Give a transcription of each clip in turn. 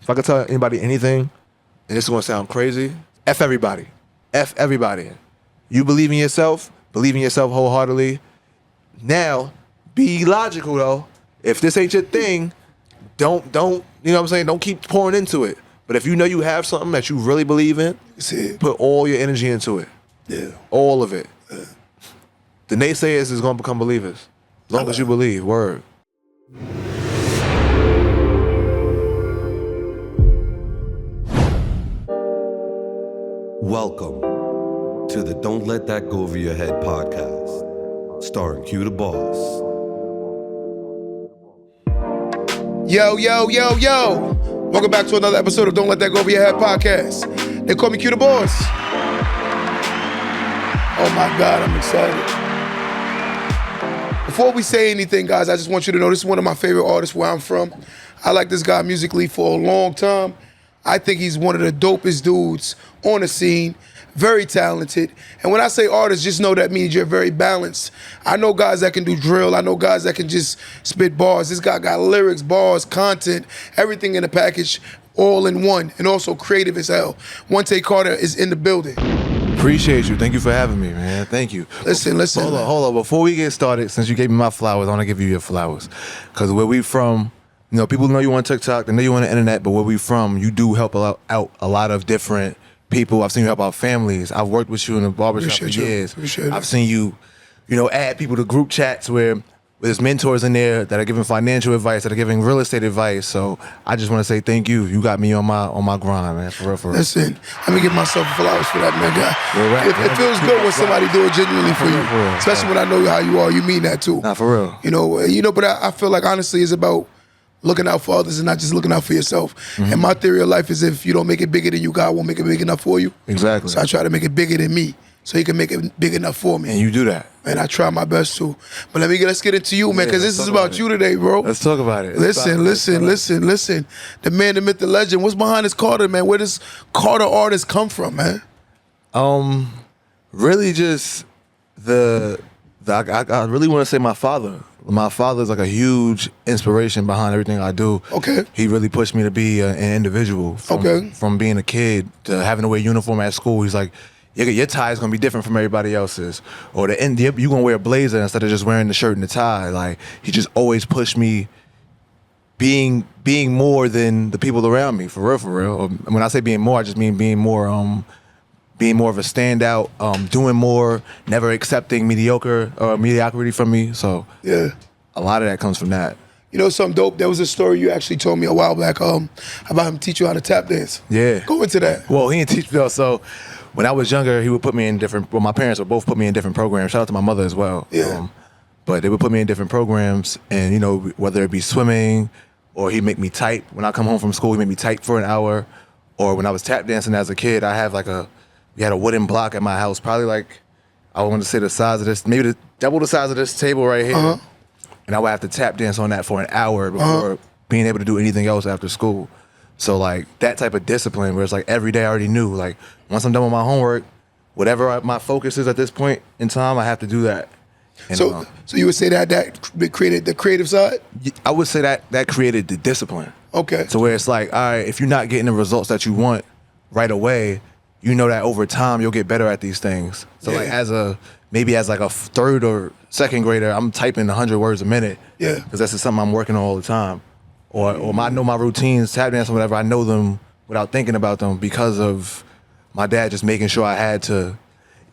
if I could tell anybody anything, and this is gonna sound crazy, F everybody. F everybody. You believe in yourself wholeheartedly. Now, be logical though. If this ain't your thing, don't, you know what I'm saying? Don't keep pouring into it. But if you know you have something that you really believe in, put all your energy into it. Yeah. All of it. Yeah. The naysayers is gonna become believers. As long as you believe, word. Welcome to the Don't Let That Go Over Your Head podcast, starring Q the Boss. Yo. Welcome back to another episode of Don't Let That Go Over Your Head podcast. They call me Q the Boss. Oh my God, I'm excited. Before we say anything, guys, I just want you to know this is one of my favorite artists where I'm from. I like this guy musically for a long time. I think he's one of the dopest dudes on the scene, very talented. And when I say artist, just know that means you're very balanced. I know guys that can do drill. I know guys that can just spit bars. This guy got lyrics, bars, content, everything in the package, all in one, and also creative as hell. OneTakeCarter is in the building. Appreciate you. Thank you for having me, man. Thank you. Listen. Hold on. Before we get started, since you gave me my flowers, I want to give you your flowers. Because where we from, you know, people know you on TikTok, they know you on the internet, but where we from, you do help out a lot of different people. I've seen you help out families. I've worked with you in the barbershop for years. I've seen you, add people to group chats where there's mentors in there that are giving financial advice, that are giving real estate advice. So I just want to say thank you. You got me on my grind, man. For real. Listen, let me give myself flowers for that, man. It feels good when somebody do it genuinely for you, especially when I know how you are. You mean that too. Nah, for real. But I feel like honestly, it's about looking out for others and not just looking out for yourself. Mm-hmm. And my theory of life is if you don't make it bigger than you, God won't make it big enough for you. Exactly. So I try to make it bigger than me so he can make it big enough for me. And you do that. And I try my best to. But let's get into you, man, because this is about you today, bro. Let's talk about it. Listen. The man, the myth, the legend. What's behind this Carter, man? Where does Carter artist come from, man? Really just I really want to say my father. My father's like a huge inspiration behind everything I do. Okay. He really pushed me to be an individual. From being a kid to having to wear a uniform at school. He's like, your tie is gonna be different from everybody else's, or you're gonna wear a blazer instead of just wearing the shirt and the tie. Like, he just always pushed me being more than the people around me. For real. When I say being more, I just mean being more of a standout, doing more, never accepting mediocrity from me. So yeah, a lot of that comes from that. You know something dope? There was a story you actually told me a while back about him teach you how to tap dance. Yeah. Go into that. Well, he didn't teach me though. So when I was younger, he would put me in my parents would both put me in different programs. Shout out to my mother as well. Yeah. But they would put me in different programs, and whether it be swimming or he'd make me type. When I come home from school, he'd make me type for an hour. Or when I was tap dancing as a kid, we had a wooden block at my house, probably like, I want to say the size of this, maybe double the size of this table right here. Uh-huh. And I would have to tap dance on that for an hour before being able to do anything else after school. So like that type of discipline where it's like every day I already knew, like once I'm done with my homework, whatever my focus is at this point in time, I have to do that. And, so you would say that created the creative side? I would say that created the discipline. Okay. So where it's like, all right, if you're not getting the results that you want right away, you know that over time you'll get better at these things. So like as a third or second grader, I'm typing 100 words a minute. Yeah. Because that's just something I'm working on all the time. Or I know my routines, tap dance or whatever, I know them without thinking about them because of my dad just making sure I had to,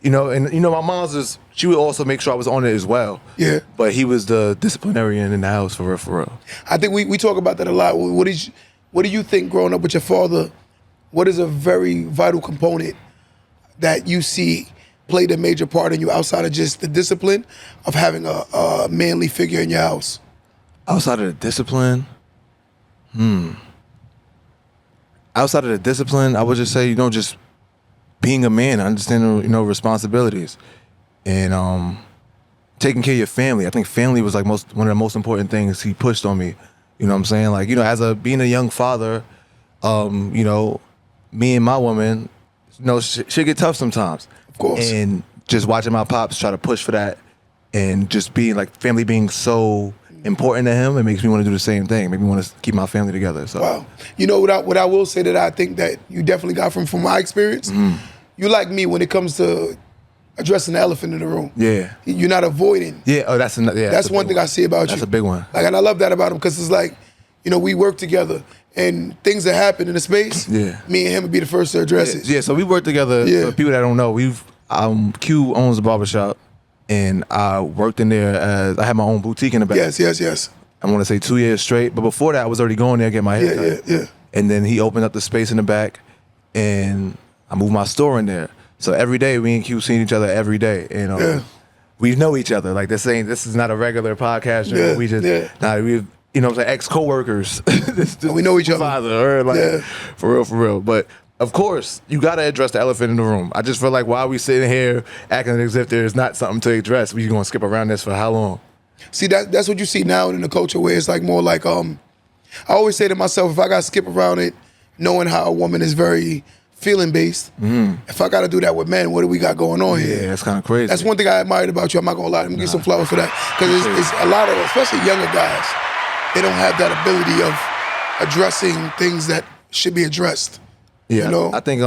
my mom's she would also make sure I was on it as well. Yeah. But he was the disciplinarian in the house for real. I think we talk about that a lot. What do you think growing up with your father, what is a very vital component that you see played a major part in you outside of just the discipline of having a manly figure in your house? Outside of the discipline? Outside of the discipline, I would just say, just being a man, understanding, responsibilities, and taking care of your family. I think family was like one of the most important things he pushed on me. You know what I'm saying? Like, as being a young father, me and my woman, shit get tough sometimes. Of course. And just watching my pops try to push for that, and just being like family being so important to him, it makes me want to do the same thing. It makes me want to keep my family together. So Wow. You know what I will say that I think that you definitely got from my experience? You like me when it comes to addressing the elephant in the room. Yeah. You're not avoiding. Yeah. Oh, that's That's one thing I see about you. That's a big one. Like, and I love that about him because it's like, you know, we work together and things that happen in the space, Yeah. me and him would be the first to address it. Yeah. So we work together. Yeah. For people that don't know, Q owns a barbershop, and I worked in there as I had my own boutique in the back. Yes. I want to say 2 years straight, but before that, I was already going there to get my hair cut. Yeah. And then he opened up the space in the back, and I moved my store in there. So every day, me and Q seeing each other every day. You know, Yeah. we know each other. Like this is not a regular podcast. Yeah, We just, we, you know, what I'm saying, ex-coworkers. We know each other. Father, like, Yeah. for real. But of course, you gotta address the elephant in the room. I just feel like why are we sitting here acting as if there's not something to address? We gonna skip around this for how long? See, that's what you see now in the culture where it's like more like, I always say to myself, if I got to skip around it, knowing how a woman is very feeling based, if I got to do that with men, what do we got going on here? Yeah, that's kind of crazy. That's one thing I admired about you. I'm not going to lie. Let me give some flowers for that. Because it's a lot of, especially younger guys, they don't have that ability of addressing things that should be addressed. Yeah, You know? I think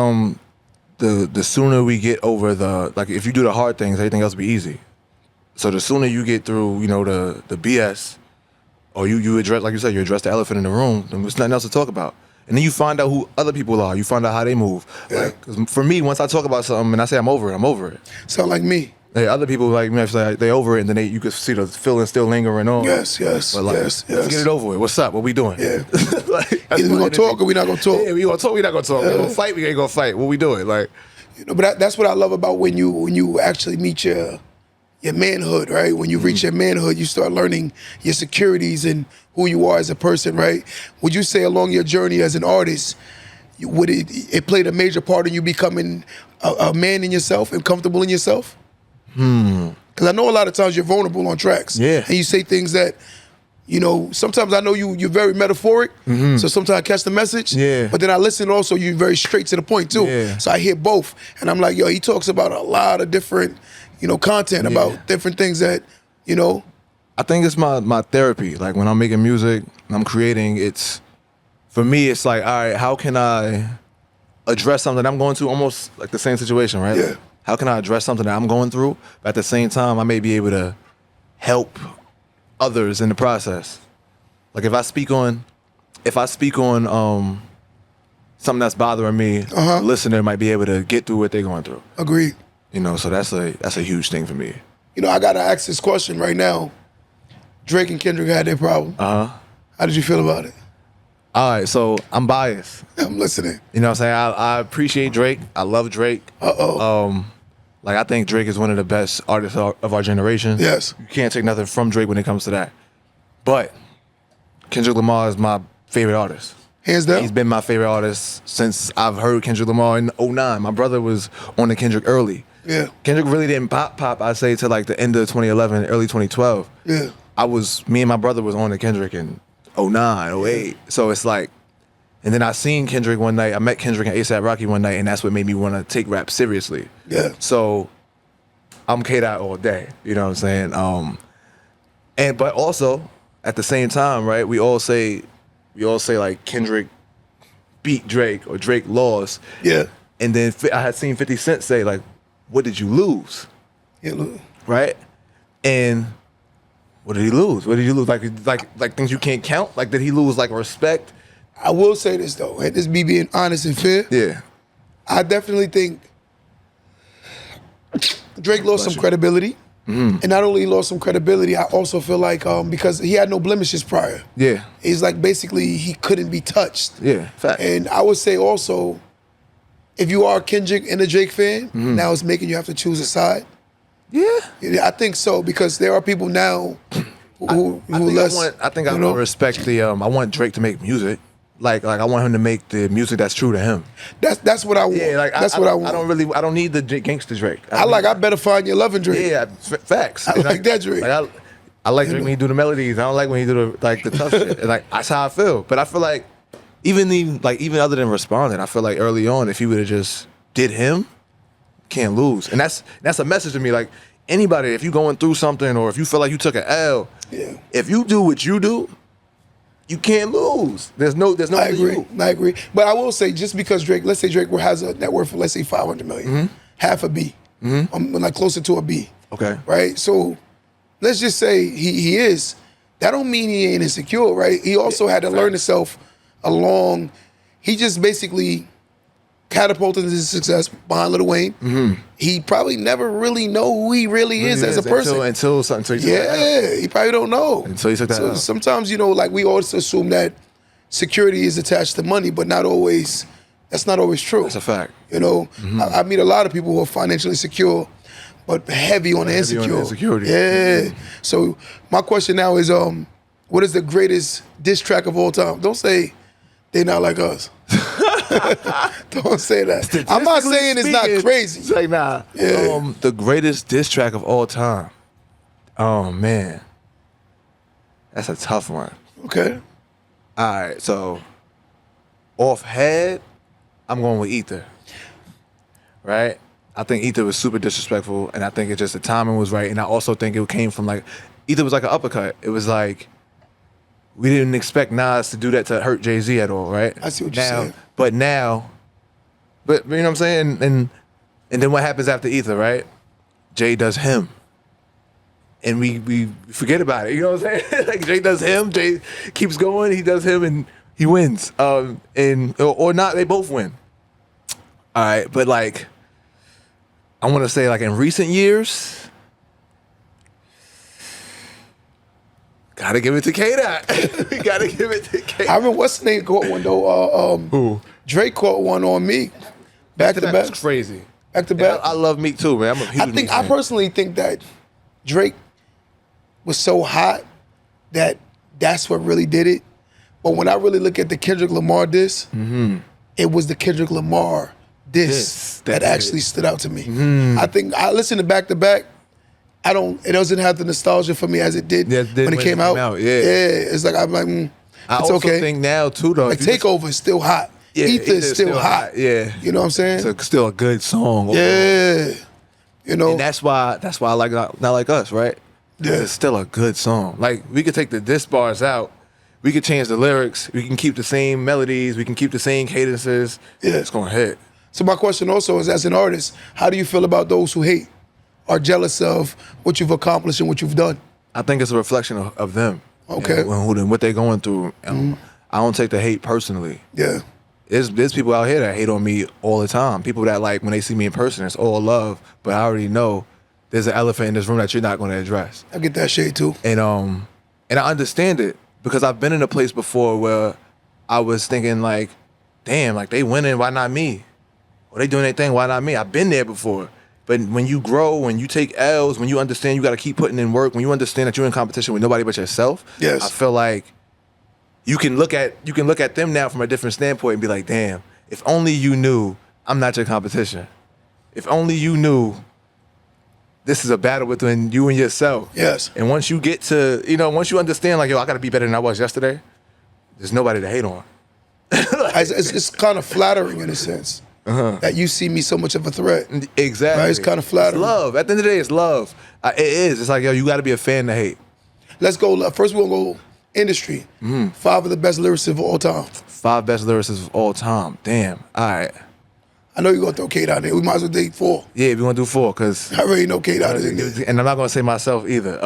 the sooner we get over if you do the hard things, everything else will be easy. So the sooner you get through, you know, the BS, or you address, like you said, you address the elephant in the room, then there's nothing else to talk about. And then you find out who other people are. You find out how they move. Yeah. Like, 'cause for me, once I talk about something and I say I'm over it. Sound like me. Hey, other people like me, say they over it, and then you can see the feeling still lingering on. Yes. But like, yes. let's get it over with. What's up? What we doing? Yeah. Like, Either we going to talk or we not going to talk. Yeah, we gonna talk. We not gonna talk. We gonna fight. We ain't gonna fight. What we doing? Like, You know, but that's what I love about when you actually meet your manhood, right? When you reach your manhood, you start learning your securities and who you are as a person, right? Would you say along your journey as an artist, it played a major part in you becoming a man in yourself and comfortable in yourself? Because I know a lot of times you're vulnerable on tracks. Yeah. And you say things that, you know, sometimes I know you're very metaphoric, so sometimes I catch the message. Yeah. But then I listen also, you're very straight to the point too. Yeah. So I hear both. And I'm like, yo, he talks about a lot of different, you know, content about different things that, you know. I think it's my therapy. Like when I'm making music and I'm creating, for me, it's like, all right, how can I address something that I'm going through, almost like the same situation, right? Yeah. How can I address something that I'm going through, but at the same time, I may be able to help others in the process. Like if I speak on something that's bothering me, the listener might be able to get through what they're going through. Agreed. You know, so that's a huge thing for me. You know, I got to ask this question right now. Drake and Kendrick had their problem. How did you feel about it? All right, so I'm biased. I'm listening. You know what I'm saying? I appreciate Drake. I love Drake. Like I think Drake is one of the best artists of our generation. Yes. You can't take nothing from Drake when it comes to that. But Kendrick Lamar is my favorite artist. Hands down? He's been my favorite artist since I've heard Kendrick Lamar in 2009. My brother was on the Kendrick early. Yeah. Kendrick really didn't pop, I'd say, to like the end of 2011, early 2012. Yeah. Me and my brother was on the Kendrick in 2009, 2008. So it's like, and then I seen Kendrick one night. I met Kendrick and A$AP Rocky one night, and that's what made me want to take rap seriously. Yeah. So I'm K-Dot all day. You know what I'm saying? But also at the same time, right? We all say like Kendrick beat Drake or Drake lost. Yeah. And then I had seen 50 Cent say like, "What did you lose?" Yeah, look. Right? And what did he lose? What did you lose? Like things you can't count? Like did he lose like respect? I will say this though, and this me being honest and fair. Yeah. I definitely think Drake lost some credibility. And not only he lost some credibility, I also feel like because he had no blemishes prior. Yeah. He's like basically he couldn't be touched. Yeah. Fact. And I would say also, if you are a Kendrick and a Drake fan, now it's making you have to choose a side. Yeah. Yeah, I think so because there are people now who less. I think I respect the. I want Drake to make music. Like I want him to make the music that's true to him. That's what I want. Yeah, like that's what I want. I don't need the gangster Drake. I better find your loving Drake. Yeah, facts. I like that Drake. Like I like Drake when he do the melodies. I don't like when he do the tough shit. And like that's how I feel. But I feel like even other than responding, I feel like early on if he would have just did him, can't lose. And that's a message to me. Like anybody, if you going through something or if you feel like you took an L, if you do what you do, you can't lose. There's no. I agree. But I will say, just because Drake, let's say Drake has a net worth of, let's say, 500 million, half a B, like closer to a B. Okay. Right. So let's just say he is. That don't mean he ain't insecure, right? He also had to learn himself along. He just basically catapulted into success behind Lil Wayne. He probably never really know who he really is as a person until something. He probably don't know until he took that. So sometimes, like we always assume that security is attached to money, but not always. That's not always true. That's a fact. I meet a lot of people who are financially secure, but heavy on the insecurity. Yeah. So my question now is, what is the greatest diss track of all time? Don't say they not like us. Don't say that. I'm not saying it's not crazy. It's like, nah. Yeah. The greatest diss track of all time. Oh man, that's a tough one. Okay. All right, so off head, I'm going with Ether. Right? I think Ether was super disrespectful, and I think it's just the timing was right, and I also think it came from like Ether was like an uppercut. It was like we didn't expect Nas to do that to hurt Jay-Z at all, right? I see what you're saying. But you know what I'm saying? And then what happens after Ether, right? Jay does him. And we forget about it. You know what I'm saying? Like Jay does him, Jay keeps going, he does him, and he wins. Or not, they both win. All right, but like, I want to say like in recent years, gotta give it to K-Dot. We gotta give it to K-Dot. I remember what's the name caught one though. Who? Drake caught one on Meek. Back to back. That's crazy. Back to back. I love Meek too, man. I'm a huge Meek fan. I personally think that Drake was so hot that that's what really did it. But when I really look at the Kendrick Lamar diss, it was the Kendrick Lamar diss that actually stood out to me. I think I listened to Back to Back. It doesn't have the nostalgia for me as it did when it came out. It's like I'm like, it's I also okay. think now too though. Like Takeover is still hot. Yeah, Ether is still hot. Yeah. You know what I'm saying? It's still a good song. Yeah. And that's why I like Not Like Us, right? Yeah. It's still a good song. Like we could take the diss bars out. We could change the lyrics. We can keep the same melodies. We can keep the same cadences. Yeah. It's gonna hit. So my question also is, as an artist, how do you feel about those who hate, are jealous of what you've accomplished and what you've done? I think it's a reflection of them. Okay. And what they're going through. I don't take the hate personally. Yeah. There's people out here that hate on me all the time. People that like when they see me in person, it's all love. But I already know there's an elephant in this room that you're not going to address. I get that shade too. And I understand it because I've been in a place before where I was thinking like, damn, like they winning, why not me? Or they doing their thing, why not me? I've been there before. But when you grow, when you take L's, when you understand you got to keep putting in work, when you understand that you're in competition with nobody but yourself, yes. I feel like you can look at them now from a different standpoint and be like, damn, if only you knew I'm not your competition. If only you knew this is a battle between you and yourself. Yes. And once you get to, once you understand like, yo, I got to be better than I was yesterday, there's nobody to hate on. It's kind of flattering in a sense that you see me so much of a threat. Exactly. Right? It's kind of flattering. It's love. At the end of the day, it's love. It is. It's like, yo, you got to be a fan to hate. Let's go. First, we're going to go industry. 5 of the best lyricists of all time. 5 best lyricists of all time. Damn. All right. I know you're going to throw Kate out there. We might as well take 4. Yeah, if you want to do 4, because I already know Kate out is in there. And I'm not going to say myself either.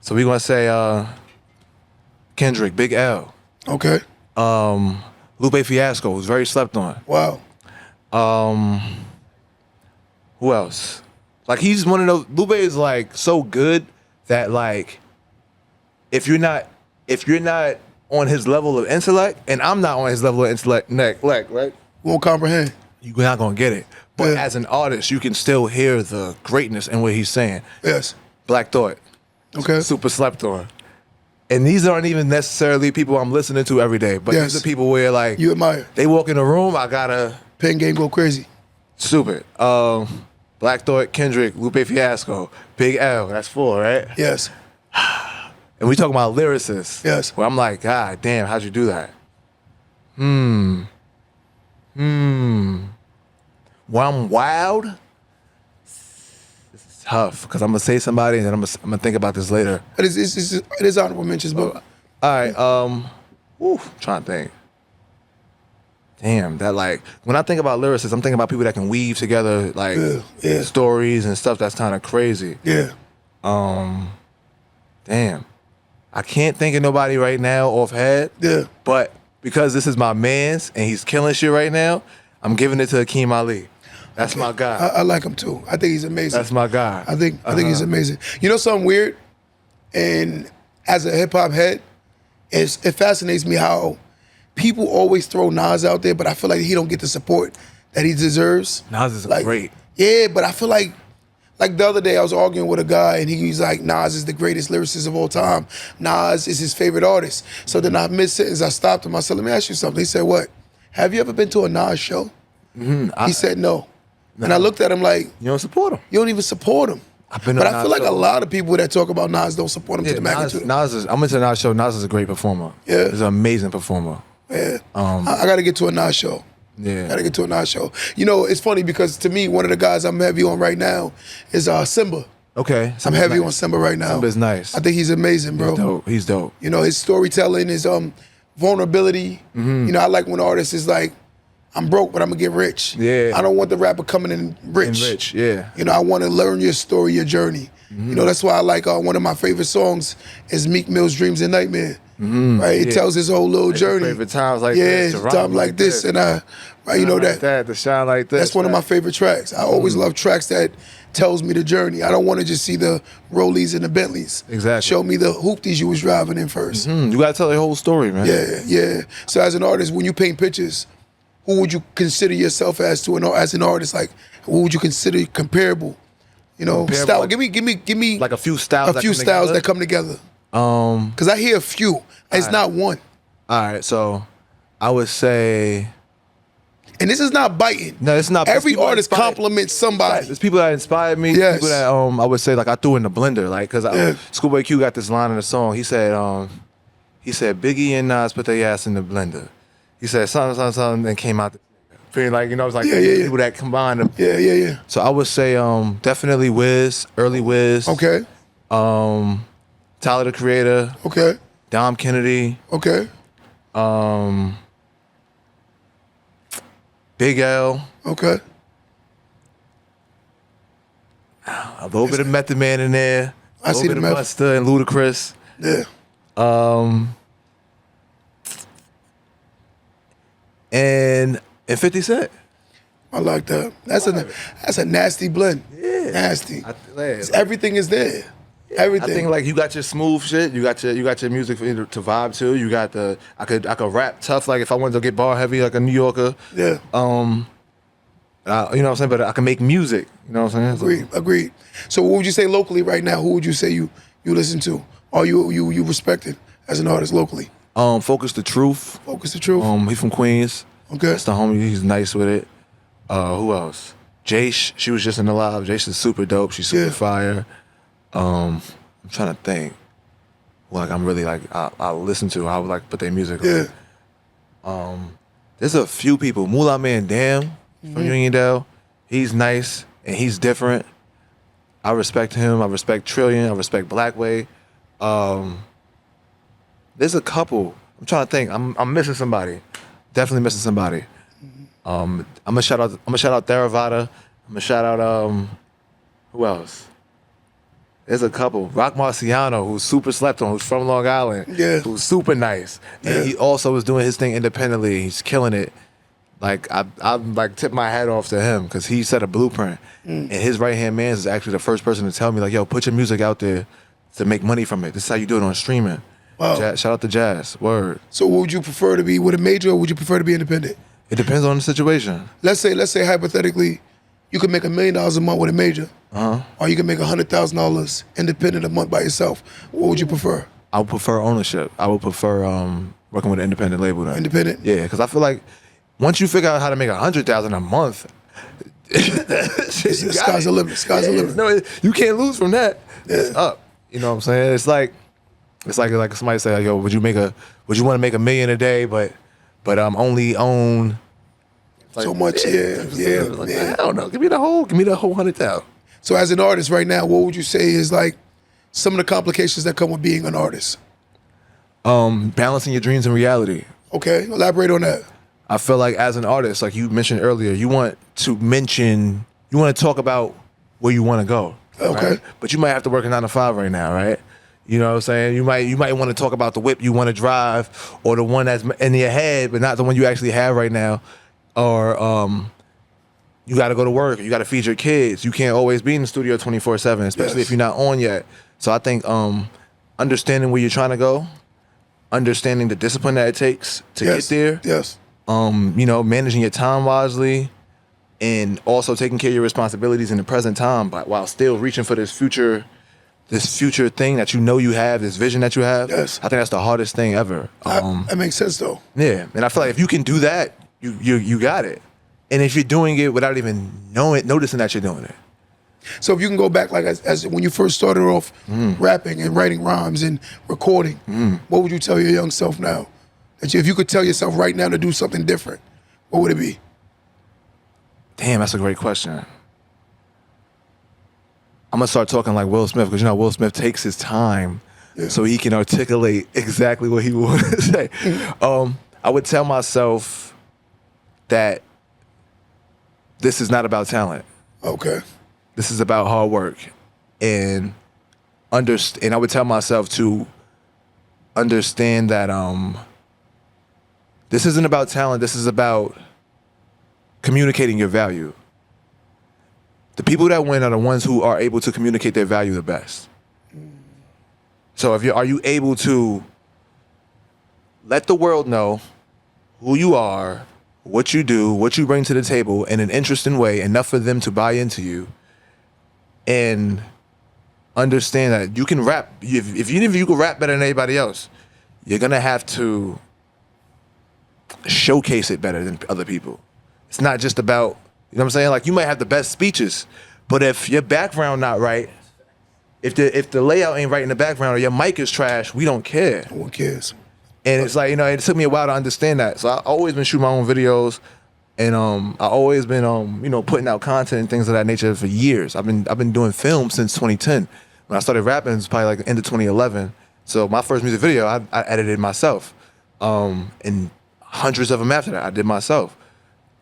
So we're going to say Kendrick, Big L. Okay. Lupe Fiasco, who's very slept on. Wow. Who else? Like, he's one of those. Lupe is like so good that like, if you're not on his level of intellect, and I'm not on his level of intellect, right? Won't comprehend. You're not gonna get it. But Yeah. as an artist, you can still hear the greatness in what he's saying. Yes. Black Thought. Okay. Super slept on. And these aren't even necessarily people I'm listening to every day, but Yes. these are people where like You admire. they walk in the room, I gotta Pen game go crazy. stupid. Black Thought, Kendrick, Lupe Fiasco, Big L. That's 4, right? Yes. And we talking about lyricists. Yes. Where I'm like, God damn, how'd you do that? When I'm wild, this is tough because I'm gonna say somebody and then I'm gonna think about this later. But it is honorable mentions, but All right. Trying to think. Damn, that like when I think about lyricists, I'm thinking about people that can weave together like stories and stuff that's kind of crazy. Yeah. Damn, I can't think of nobody right now offhand. Yeah. But because this is my man's and he's killing shit right now, I'm giving it to Akeem Ali. That's my guy. I like him too. I think he's amazing. That's my guy. I think he's amazing. You know something weird? And as a hip hop head, it fascinates me how people always throw Nas out there, but I feel like he don't get the support that he deserves. Nas is like, great. Yeah, but I feel like the other day I was arguing with a guy and he's like, Nas is the greatest lyricist of all time. Nas is his favorite artist. So then mid-sentence, I stopped him. I said, let me ask you something. He said, what? Have you ever been to a Nas show? He said, no. And I looked at him like, You don't support him. you don't even support him. I've been But to I Nas feel like a show. lot of people that talk about Nas don't support him to the Nas, magnitude. I'm into Nas show. Nas is a great performer. Yeah. He's an amazing performer. Yeah. I got to get to a Nas show. Yeah. Got to get to a Nas show. You know, it's funny because to me, one of the guys I'm heavy on right now is Simba. Okay. I'm heavy on Simba right now. Simba's nice. I think he's amazing, bro. He's dope. You know, his storytelling, his vulnerability. You know, I like when artists is like, I'm broke, but I'm gonna get rich. Yeah. I don't want the rapper coming in rich. And rich, yeah. You know, I want to learn your story, your journey. You know, that's why I like one of my favorite songs is Meek Mill's Dreams and Nightmare. Right? It tells his whole little journey. Favorite times like this. Yeah, time like this. And right, you know like that, to shine like this. that's one of my favorite tracks. I always love tracks that tells me the journey. I don't want to just see the Rollies and the Bentleys. Exactly. Show me the hoopties you was driving in first. You gotta tell the whole story, man. Yeah. So as an artist, when you paint pictures, who would you consider yourself as an artist? Like, who would you consider comparable? You know, Comparable, style. like- Give me Like a few styles. that come together. Because I hear a few. It's not one. All right, so I would say And this is not biting. no, it's not. Every people that artist inspired- compliments somebody. There's people that inspired me. Yes. People that I would say like I threw in the blender, like because Yeah. Schoolboy Q got this line in the song. He said Biggie and Nas put their ass in the blender. He said something, and came out. Feeling like, you know, it's like Yeah. people that combine them. Yeah. So I would say definitely Wiz, early Wiz. Okay. Tyler the Creator, Okay. Dom Kennedy, Okay. Big L, Okay. a little bit of Method Man in there, I a see little the bit of Meth. Busta and Ludacris. Yeah. And 50 Cent. I like that. That's a nasty blend. Yeah. Nasty. Like, Everything is there. Everything. I think like you got your smooth shit, you got your music for you to vibe to. You got I could rap tough, like if I wanted to get bar heavy like a New Yorker. Yeah. You know what I'm saying? But I can make music. You know what I'm saying? Agreed. So what would you say locally right now? Who would you say you listen to? Or you respected as an artist locally? Focus the Truth. Focus the Truth. He from Queens. Okay. That's the homie. He's nice with it. Who else? Jace. She was just in the live. Jace is super dope. She's super fire. I'm trying to think. Like I'm really like I listen to. I would like put their music on. Yeah. There's a few people. Moolah Man Dam from Uniondale. He's nice and he's different. I respect him. I respect Trillion. I respect Blackway. There's a couple. I'm trying to think. I'm missing somebody. Definitely missing somebody. I'm gonna shout out Theravada. I'm gonna shout out who else? There's a couple. Rock Marciano, who's super slept on, who's from Long Island. Yeah. Who's super nice. And he also is doing his thing independently. He's killing it. Like I like tip my hat off to him because he set a blueprint. And his right hand man is actually the first person to tell me like, yo, put your music out there to make money from it. This is how you do it on streaming. Wow. Shout out to Jazz. Word. So would you prefer to be with a major or would you prefer to be independent? It depends on the situation. Let's say hypothetically, you could make $1 million a month with a major, or you can make $100,000 independent a month by yourself. What would you prefer? I would prefer ownership. I would prefer working with an independent label. Then. Independent? Yeah, because I feel like once you figure out how to make $100,000 a month, Sky's the limit. Sky's the limit. No, you can't lose from that. It's up. You know what I'm saying? It's like somebody say, like, yo, would you want to make $1 million a day, but only own So much, yeah. Like, I don't know. Give me the whole 100,000. So as an artist right now, what would you say is like some of the complications that come with being an artist? Balancing your dreams and reality. Okay, elaborate on that. I feel like as an artist, like you mentioned earlier, you want to talk about where you want to go. Okay. Right? But you might have to work a 9 to 5 right now, right? You know what I'm saying? You might want to talk about the whip you want to drive, or the one that's in your head, but not the one you actually have right now. Or you got to go to work. You got to feed your kids. You can't always be in the studio 24/7, especially if you're not on yet. So I think understanding where you're trying to go, understanding the discipline that it takes to get there. Yes. Managing your time wisely, and also taking care of your responsibilities in the present time, but while still reaching for this future thing that you have, this vision that you have. Yes. I think that's the hardest thing ever. That makes sense though. Yeah, and I feel like if you can do that, you got it. And if you're doing it without even noticing that you're doing it. So if you can go back, like as when you first started off rapping and writing rhymes and recording, what would you tell your young self now? That if you could tell yourself right now to do something different, what would it be? Damn, that's a great question. I'm gonna start talking like Will Smith, because Will Smith takes his time so he can articulate exactly what he wants to say. I would tell myself that this is not about talent. Okay. This is about hard work, and I would tell myself to understand that this isn't about talent. This is about communicating your value. The people that win are the ones who are able to communicate their value the best. So are you able to let the world know who you are, what you do, what you bring to the table in an interesting way, enough for them to buy into you, and understand that you can rap. If you can rap better than anybody else, you're gonna have to showcase it better than other people. It's not just about, you know what I'm saying? Like, you might have the best speeches, but if your background not right, if the layout ain't right in the background, or your mic is trash, we don't care. No one cares. And it's like, it took me a while to understand that. So I've always been shooting my own videos, and I always been putting out content and things of that nature for years. I've been doing film since 2010. When I started rapping, it was probably like the end of 2011. So my first music video, I edited myself, and hundreds of them after that I did myself.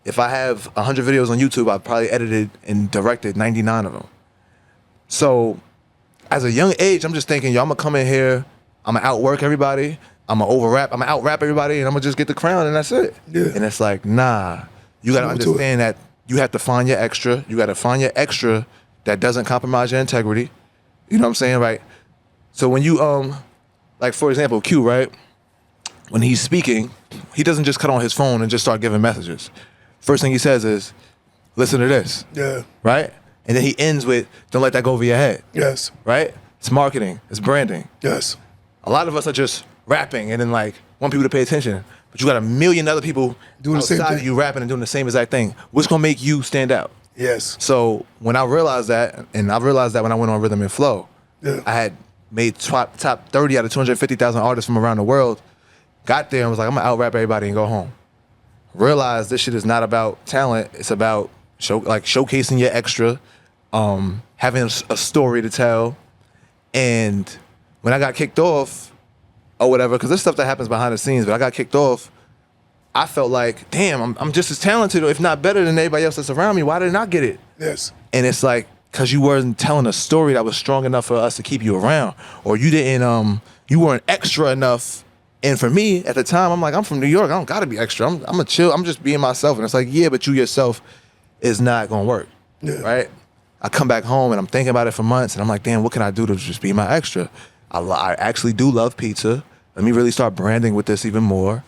If I have 100 videos on YouTube, I've probably edited and directed 99 of them. So as a young age, I'm just thinking, I'm gonna come in here, I'm gonna outwork everybody, I'm gonna out rap everybody, and I'm gonna just get the crown, and that's it. Yeah. And it's like, nah, you gotta understand that you have to find your extra. You gotta find your extra that doesn't compromise your integrity. You know what I'm saying, right? So when you, like for example, Q, right? When he's speaking, he doesn't just cut on his phone and just start giving messages. First thing he says is, listen to this. Yeah. Right? And then he ends with, don't let that go over your head. Yes. Right? It's marketing. It's branding. Yes. A lot of us are just rapping and then want people to pay attention. But you got a million other people doing the same outside thing. of you rapping and doing the same exact thing. What's going to make you stand out? Yes. So when I realized that, and I realized that when I went on Rhythm and Flow, I had made top 30 out of 250,000 artists from around the world, got there and was like, I'm going to out-rap everybody and go home. Realized this shit is not about talent. It's about showcasing your extra, having a story to tell. And when I got kicked off or whatever, because there's stuff that happens behind the scenes, but I got kicked off, I felt like, damn, I'm just as talented, if not better than anybody else that's around me. Why did I not get it? Yes. And it's like, because you weren't telling a story that was strong enough for us to keep you around, or you didn't, you weren't extra enough. And for me, at the time, I'm like, I'm from New York. I don't got to be extra. I'm a chill. I'm just being myself. And it's like, yeah, but you yourself is not going to work, right? I come back home and I'm thinking about it for months. And I'm like, damn, what can I do to just be my extra? I actually do love pizza. Let me really start branding with this even more.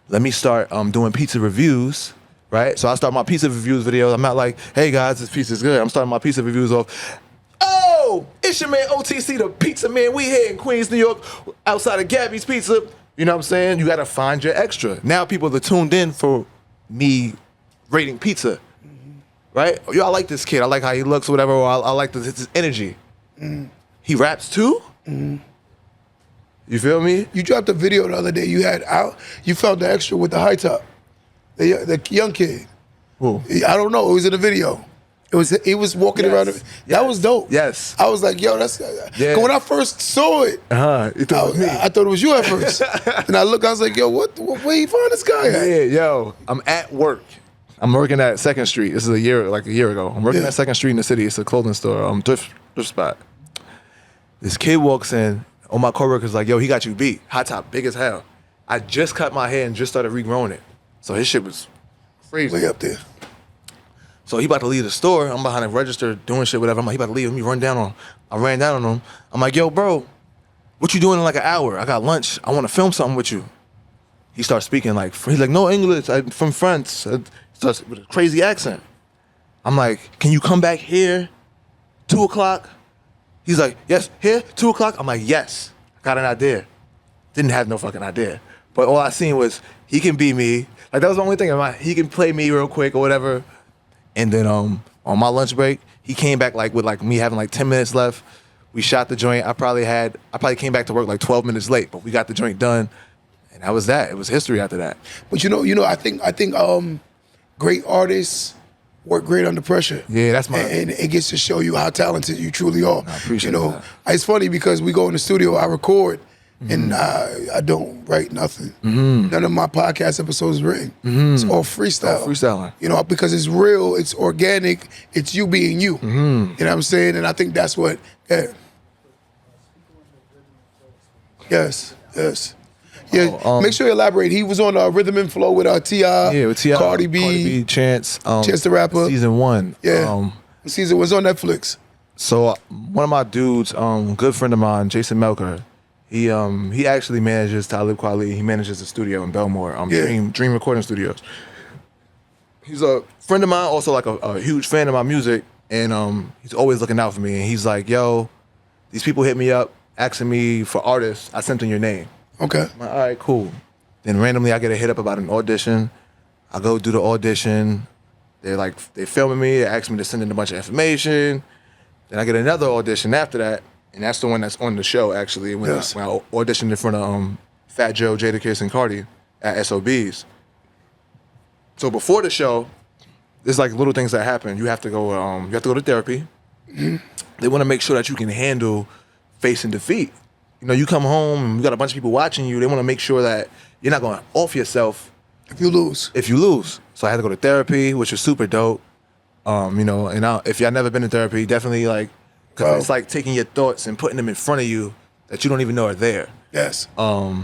Let me start doing pizza reviews, right? So I start my pizza reviews videos. I'm not like, hey, guys, this pizza's good. I'm starting my pizza reviews off. Oh, it's your man OTC, the pizza man. We here in Queens, New York, outside of Gabby's Pizza. You know what I'm saying? You got to find your extra. Now people are tuned in for me rating pizza, right? Yo, I like this kid. I like how he looks or whatever. Or I like his energy. He raps too? You feel me? You dropped a video the other day. You found the extra with the high top. The young kid. Who? I don't know. It was in the video. He was walking around. That was dope. Yes. I was like, yo, that's. Yeah. When I first saw it, You thought it was me. I thought it was you at first. And I look, I was like, yo, where you find this guy at? Yeah, yo, I'm at work. I'm working at 2nd Street. This is a year ago. I'm working at 2nd Street in the city. It's a clothing store, thrift spot. This kid walks in. All my coworkers like, yo, he got you beat. Hot top, big as hell. I just cut my hair and just started regrowing it. So his shit was crazy. Way up there. So he about to leave the store. I'm behind the register doing shit, whatever. I'm like, he about to leave. Let me run down on him. I ran down on him. I'm like, yo, bro, what you doing in like an hour? I got lunch. I want to film something with you. He starts speaking like, he's like, no English. I'm from France. He starts with a crazy accent. I'm like, can you come back here? 2 o'clock? He's like, yes, here, 2 o'clock? I'm like, yes. I got an idea. Didn't have no fucking idea. But all I seen was he can be me. Like that was the only thing. He can play me real quick or whatever. And then on my lunch break, he came back like with like me having like 10 minutes left. We shot the joint. I probably came back to work like 12 minutes late, but we got the joint done. And that was that. It was history after that. But I think great artists work great under pressure. Yeah, that's my. And it gets to show you how talented you truly are. I appreciate that. It's funny because we go in the studio, I record, and I don't write nothing. None of my podcast episodes is written. It's all freestyle. Freestyling. Because it's real, it's organic, it's you being you. You know what I'm saying? And I think that's what. Yeah. Yes. Yeah, make sure you elaborate. He was on Rhythm and Flow with T.I. Yeah, with T.I. Cardi B, Chance. Chance the Rapper. Season 1. Yeah. Season was on Netflix. So one of my dudes, good friend of mine, Jason Melker, he actually manages Talib Kweli. He manages the studio in Belmore, Dream Recording Studios. He's a friend of mine, also like a huge fan of my music, and he's always looking out for me. And he's like, yo, these people hit me up asking me for artists. I sent them your name. Okay. I'm like, all right, cool. Then randomly I get a hit up about an audition. I go do the audition. They filming me. They ask me to send in a bunch of information. Then I get another audition after that, and that's the one that's on the show actually. When I auditioned in front of Fat Joe, Jadakiss, and Cardi at SOBs. So before the show, there's like little things that happen. You have to go. To therapy. They want to make sure that you can handle facing defeat. You come home and you got a bunch of people watching you. They want to make sure that you're not going off yourself if you lose. So I had to go to therapy, which was super dope. If y'all never been in therapy, definitely because it's like taking your thoughts and putting them in front of you that you don't even know are there. Yes. And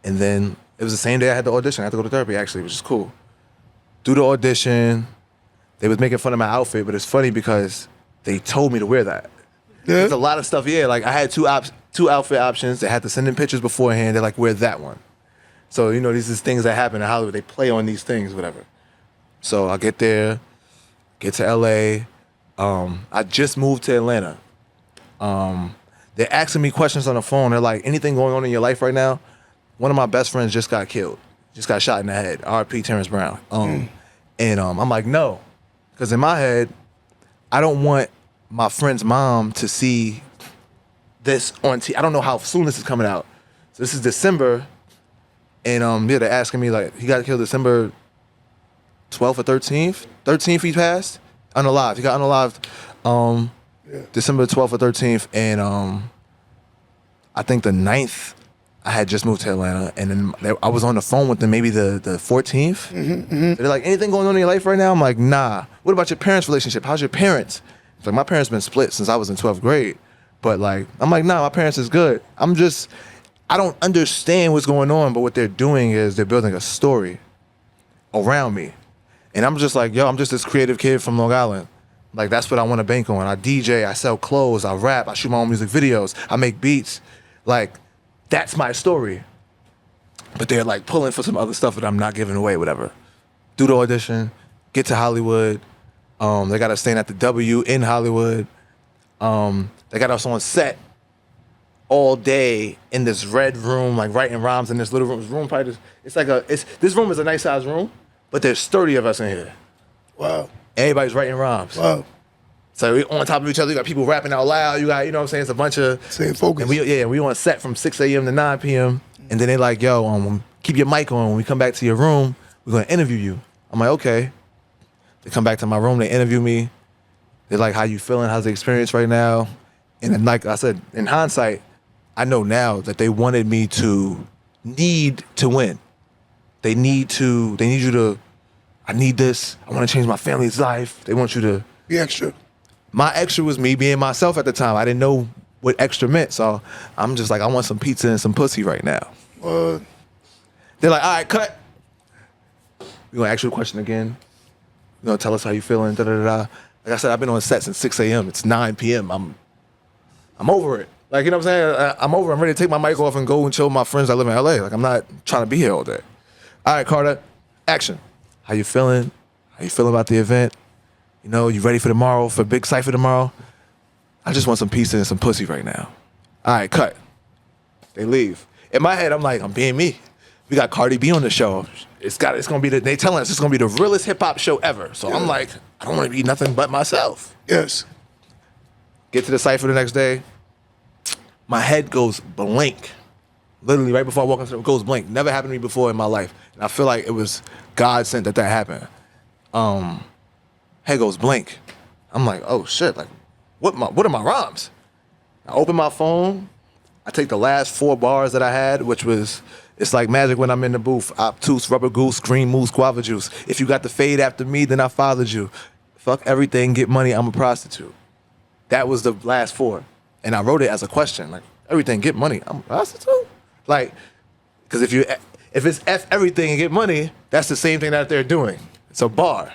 then it was the same day I had the audition. I had to go to therapy actually, which is cool. Do the audition. They was making fun of my outfit, but it's funny because they told me to wear that. Yeah. There's a lot of stuff. Yeah, like I had two outfit options. They had to send in pictures beforehand. They're like, wear that one. So, these is things that happen in Hollywood. They play on these things, whatever. So I get there, get to LA. I just moved to Atlanta. They're asking me questions on the phone. They're like, anything going on in your life right now? One of my best friends just got killed. Just got shot in the head. R.I.P. Terrence Brown. And I'm like, no. Because in my head, I don't want my friend's mom to see this on TV. I don't know how soon this is coming out. So this is December. And they're asking me, like, he got killed December 12th or 13th. 13th he passed. Unalived. He got unalived December 12th or 13th. And I think the 9th, I had just moved to Atlanta. And then I was on the phone with them maybe the 14th. They're like, anything going on in your life right now? I'm like, nah. What about your parents' relationship? How's your parents? It's like, my parents been split since I was in 12th grade. But I'm like, nah, my parents is good. I don't understand what's going on, but what they're doing is they're building a story around me. And I'm just like, yo, I'm just this creative kid from Long Island. Like, that's what I want to bank on. I DJ, I sell clothes, I rap, I shoot my own music videos, I make beats. Like, that's my story. But they're like pulling for some other stuff that I'm not giving away, whatever. Do the audition, get to Hollywood. They got us staying at the W in Hollywood. They got us on set all day in this red room, like writing rhymes in this little room. This room probably this room is a nice sized room, but there's 30 of us in here. Wow. Everybody's writing rhymes. Wow. So we on top of each other. You got people rapping out loud. You got, what I'm saying? It's a bunch of staying focused. And we on set from 6 a.m. to 9 p.m. And then they like, yo, keep your mic on. When we come back to your room, we're gonna interview you. I'm like, okay. They come back to my room. They interview me. They're like, how you feeling? How's the experience right now? And then, like I said, in hindsight, I know now that they wanted me to need to win. They need you to, I need this. I want to change my family's life. They want you to Be extra. My extra was me being myself at the time. I didn't know what extra meant. So I'm just like, I want some pizza and some pussy right now. They're like, all right, cut. We're going to ask you a question again. You're going to tell us how you feeling, da-da-da-da. Like I said, I've been on set since 6 a.m. It's 9 p.m. I'm over it. Like, you know what I'm saying? I'm over it. I'm ready to take my mic off and go and chill with my friends that live in L.A. Like, I'm not trying to be here all day. All right, Carter, action. How you feeling? How you feeling about the event? You know, you ready for tomorrow, for a big cypher tomorrow? I just want some pizza and some pussy right now. All right, cut. They leave. In my head, I'm like, I'm being me. We got Cardi B on the show. It's gonna be they telling us it's gonna be the realest hip hop show ever. So I'm like, I don't want to be nothing but myself. Yes. Get to the cypher the next day. My head goes blank. Literally right before I walk into it goes blank. Never happened to me before in my life. And I feel like it was God sent that happened. Head goes blank. I'm like, oh shit, like what are my rhymes? I open my phone. I take the last 4 bars that I had, which was, it's like magic when I'm in the booth. Obtuse, rubber goose, green moose, guava juice. If you got the fade after me, then I followed you. Fuck everything, get money, I'm a prostitute. That was the last 4. And I wrote it as a question, like, everything, get money, I'm a prostitute? Like, because if it's F everything and get money, that's the same thing that they're doing. It's a bar.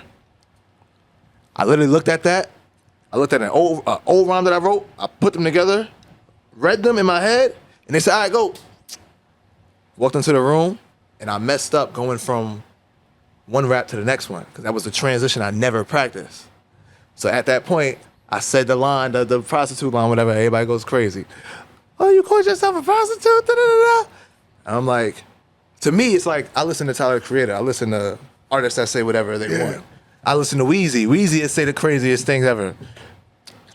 I literally looked at that. I looked at an old rhyme that I wrote. I put them together, read them in my head, and they said, all right, go. Walked into the room, and I messed up going from one rap to the next one, because that was the transition I never practiced. So at that point, I said the line, the prostitute line, whatever, everybody goes crazy. Oh, you call yourself a prostitute? Da-da-da-da. And I'm like, to me, it's like, I listen to Tyler, the Creator. I listen to artists that say whatever they want. I listen to Weezy. Weezy is say the craziest things ever.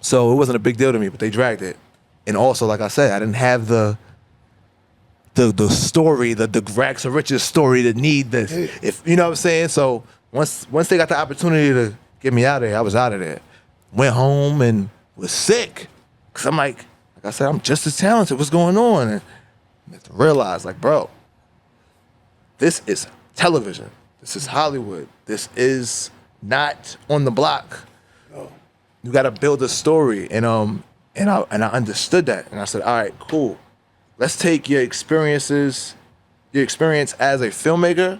So it wasn't a big deal to me, but they dragged it. And also, like I said, I didn't have the story, the rags to riches story to need this. If you know what I'm saying? So once they got the opportunity to get me out of there, I was out of there. Went home and was sick. Cause I'm like I said, I'm just as talented. What's going on? And I realized, like, bro, this is television. This is Hollywood. This is not on the block. No. You got to build a story, and I understood that, and I said, all right, cool. Let's take your experience as a filmmaker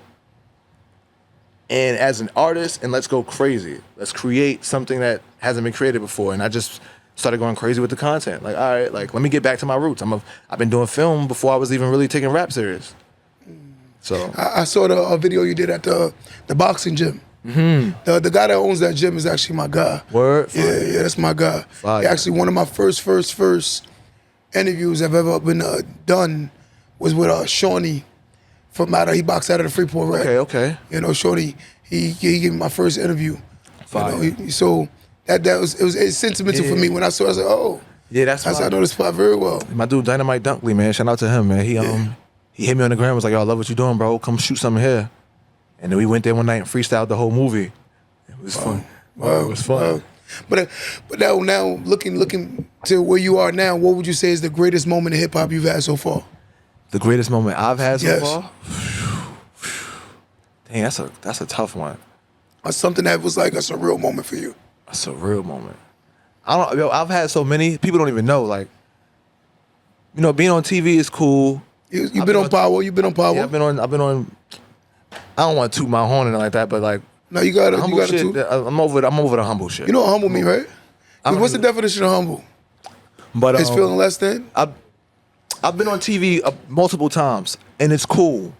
and as an artist, and let's go crazy. Let's create something that hasn't been created before. And I just started going crazy with the content. Like, all right, like let me get back to my roots. I've been doing film before I was even really taking rap serious. So I saw the video you did at the boxing gym. Mm-hmm. The guy that owns that gym is actually my guy. Word? Yeah, that's my guy. Fire. Actually, one of my first interviews I've ever been done was with Shawnee from he boxed out of the Freeport Rec. Okay. You know, Shawnee, he gave me my first interview. Fire. You know, so it was sentimental for me when I saw it. I was like, oh. Yeah, that's I know this spot very well. My dude Dynamite Dunkley, man, shout out to him, man. He hit me on the ground, was like, yo, I love what you're doing, bro. Come shoot something here. And then we went there one night and freestyled the whole movie. It was fun. Wow. It was fun. Wow. But now looking to where you are now, what would you say is the greatest moment in hip hop you've had so far? The greatest moment I've had so far? Dang, that's a tough one. Or something that was like a surreal moment for you. A surreal moment. I've had so many. People don't even know. Like, you know, being on TV is cool. You've been on Power. You've been on Power. Yeah, I've been on. I don't want to toot my horn and like that, but like. No, you got humble to shit. I'm over the humble shit. You know what humble mean, right? What's the definition of humble? But it's feeling less than. I've been on TV multiple times, and it's cool.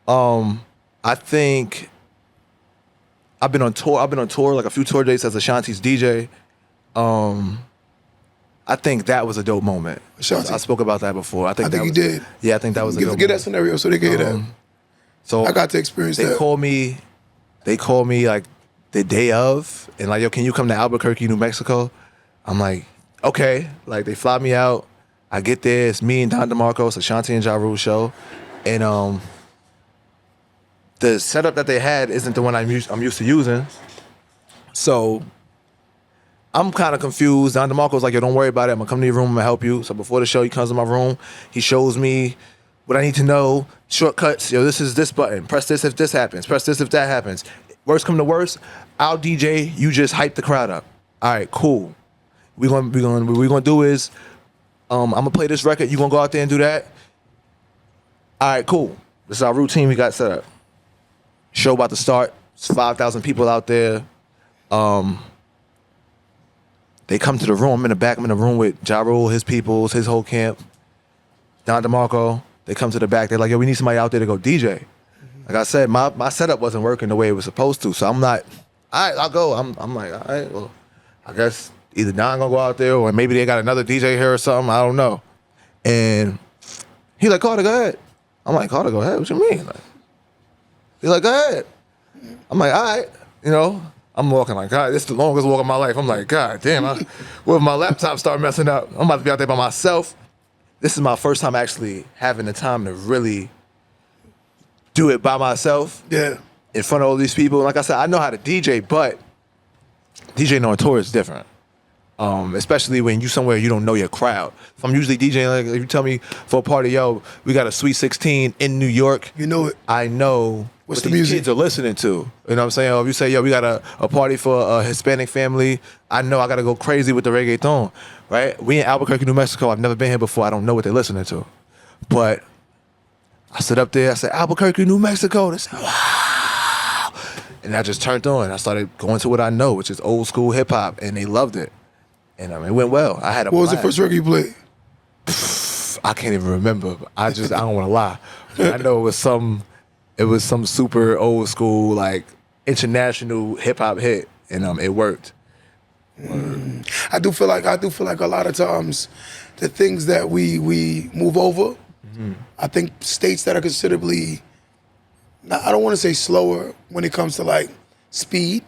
I think I've been on tour like a few tour dates as Ashanti's DJ. I think that was a dope moment. Ashanti. I spoke about that before. I think you did. Yeah, I think that was a dope moment. Get that scenario so they can hear that. So I got to experience that. They called me like the day of, and like, yo, can you come to Albuquerque, New Mexico? I'm like, okay. Like, they fly me out. I get there. It's me and Don DeMarco. It's Ashanti and Ja Rule show, and the setup that they had isn't the one I'm used to using. So I'm kind of confused. Don DeMarco's like, yo, don't worry about it. I'm gonna come to your room. I'm gonna help you. So before the show, he comes to my room. He shows me what I need to know. Shortcuts. Yo, this is this button. Press this if this happens. Press this if that happens. Worst come to worst, I'll DJ. You just hype the crowd up. All right, cool. What we're gonna do is, I'm gonna play this record. You gonna go out there and do that. All right, cool. This is our routine we got set up. Show about to start. It's 5,000 people out there. They come to the room. I'm in the back. I'm in the room with Ja Rule, his peoples, his whole camp. Don DeMarco. They come to the back. They're like, yo, we need somebody out there to go DJ. Like I said, my setup wasn't working the way it was supposed to. So I'm not, all right, I'll go. I'm like, all right, well, I guess either Don gonna go out there or maybe they got another DJ here or something. I don't know. And he's like, Carter, go ahead. I'm like, Carter, go ahead. What you mean? Like, he's like, go ahead. I'm like, all right, you know. I'm walking like, God, this is the longest walk of my life. I'm like, God damn, what if my laptop start messing up? I'm about to be out there by myself. This is my first time actually having the time to really do it by myself. Yeah. In front of all these people. Like I said, I know how to DJ, but DJing on tour is different. Especially when you somewhere you don't know your crowd. If I'm usually DJing, like if you tell me for a party, yo, we got a Sweet 16 in New York. You know it. I know What's what the these music? kids are listening to. You know what I'm saying? Or if you say, yo, we got a party for a Hispanic family, I know I got to go crazy with the reggaeton, right? We in Albuquerque, New Mexico. I've never been here before. I don't know what they're listening to. But I stood up there. I said, Albuquerque, New Mexico. They said, wow. And I just turned on. I started going to what I know, which is old school hip hop, and they loved it. And it went well. I had a What was the blast. first record you played? I can't even remember. I don't want to lie. I know it was some super old school, like international hip hop hit, and it worked. I do feel like a lot of times the things that we move over, I think states that are considerably, I don't want to say slower when it comes to like speed,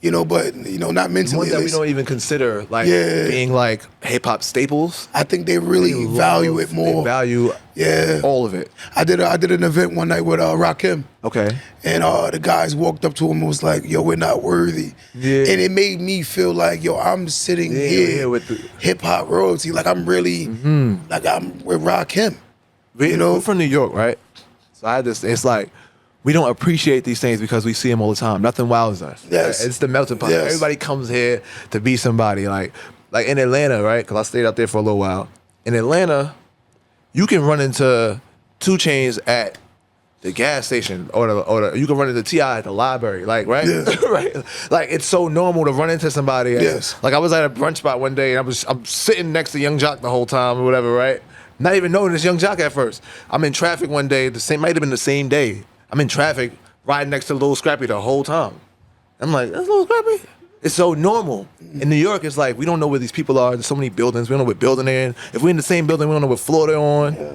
but not mentally. Ones at that we least. don't even consider like Yeah. being like hip hop staples. I think they really value it more. They value all of it. I did an event one night with Rakim. Okay. And the guys walked up to him and was like, yo, we're not worthy. Yeah. And it made me feel like, yo, I'm sitting here with the hip hop royalty. Like I'm really, like I'm with Rakim. We're from New York, right? So I had this, it's like, we don't appreciate these things because we see them all the time. Nothing wows us. Yes. It's the melting pot. Yes. Everybody comes here to be somebody. Like in Atlanta, right? Because I stayed out there for a little while. In Atlanta, you can run into 2 Chainz at the gas station or you can run into T.I. at the library. Like, right? Yeah. Right? Like, it's so normal to run into somebody. Yes. Like, I was at a brunch spot one day and I'm sitting next to Young Jock the whole time or whatever, right? Not even knowing it's Young Jock at first. I'm in traffic one day, might have been the same day. I'm in traffic, riding next to Lil Scrappy the whole time. I'm like, that's Lil Scrappy? It's so normal. In New York, it's like, we don't know where these people are. There's so many buildings. We don't know what building they're in. If we're in the same building, we don't know what floor they're on. Yeah.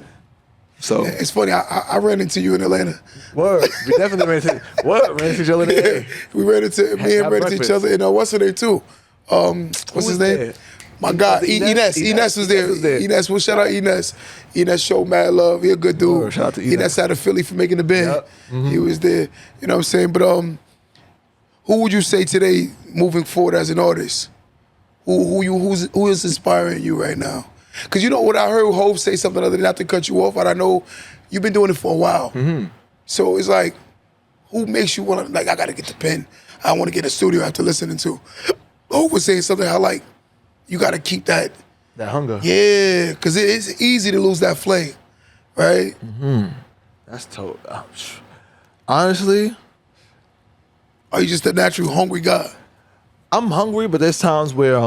So it's funny, I ran into you in Atlanta. Word. We definitely ran into each other today. We ran into each other in what's her name too? What's his name? There? My God, Ines was there. Ines, well, shout out Ines. Ines showed mad love. He a good dude. Oh, shout out to Ines. Ines out of Philly for making the band. Yep. Mm-hmm. He was there. You know what I'm saying? But who would you say today, moving forward as an artist? Who is inspiring you right now? Because you know what I heard Hov say something other than not to cut you off, but I know you've been doing it for a while. Mm-hmm. So it's like, who makes you want to, like, I got to get the pen. I want to get a studio after listening to. Hov was saying something how, like, you got to keep that hunger. Yeah, because it's easy to lose that flame, right? Mm-hmm. That's total. Honestly, are you just a natural hungry guy? I'm hungry, but there's times where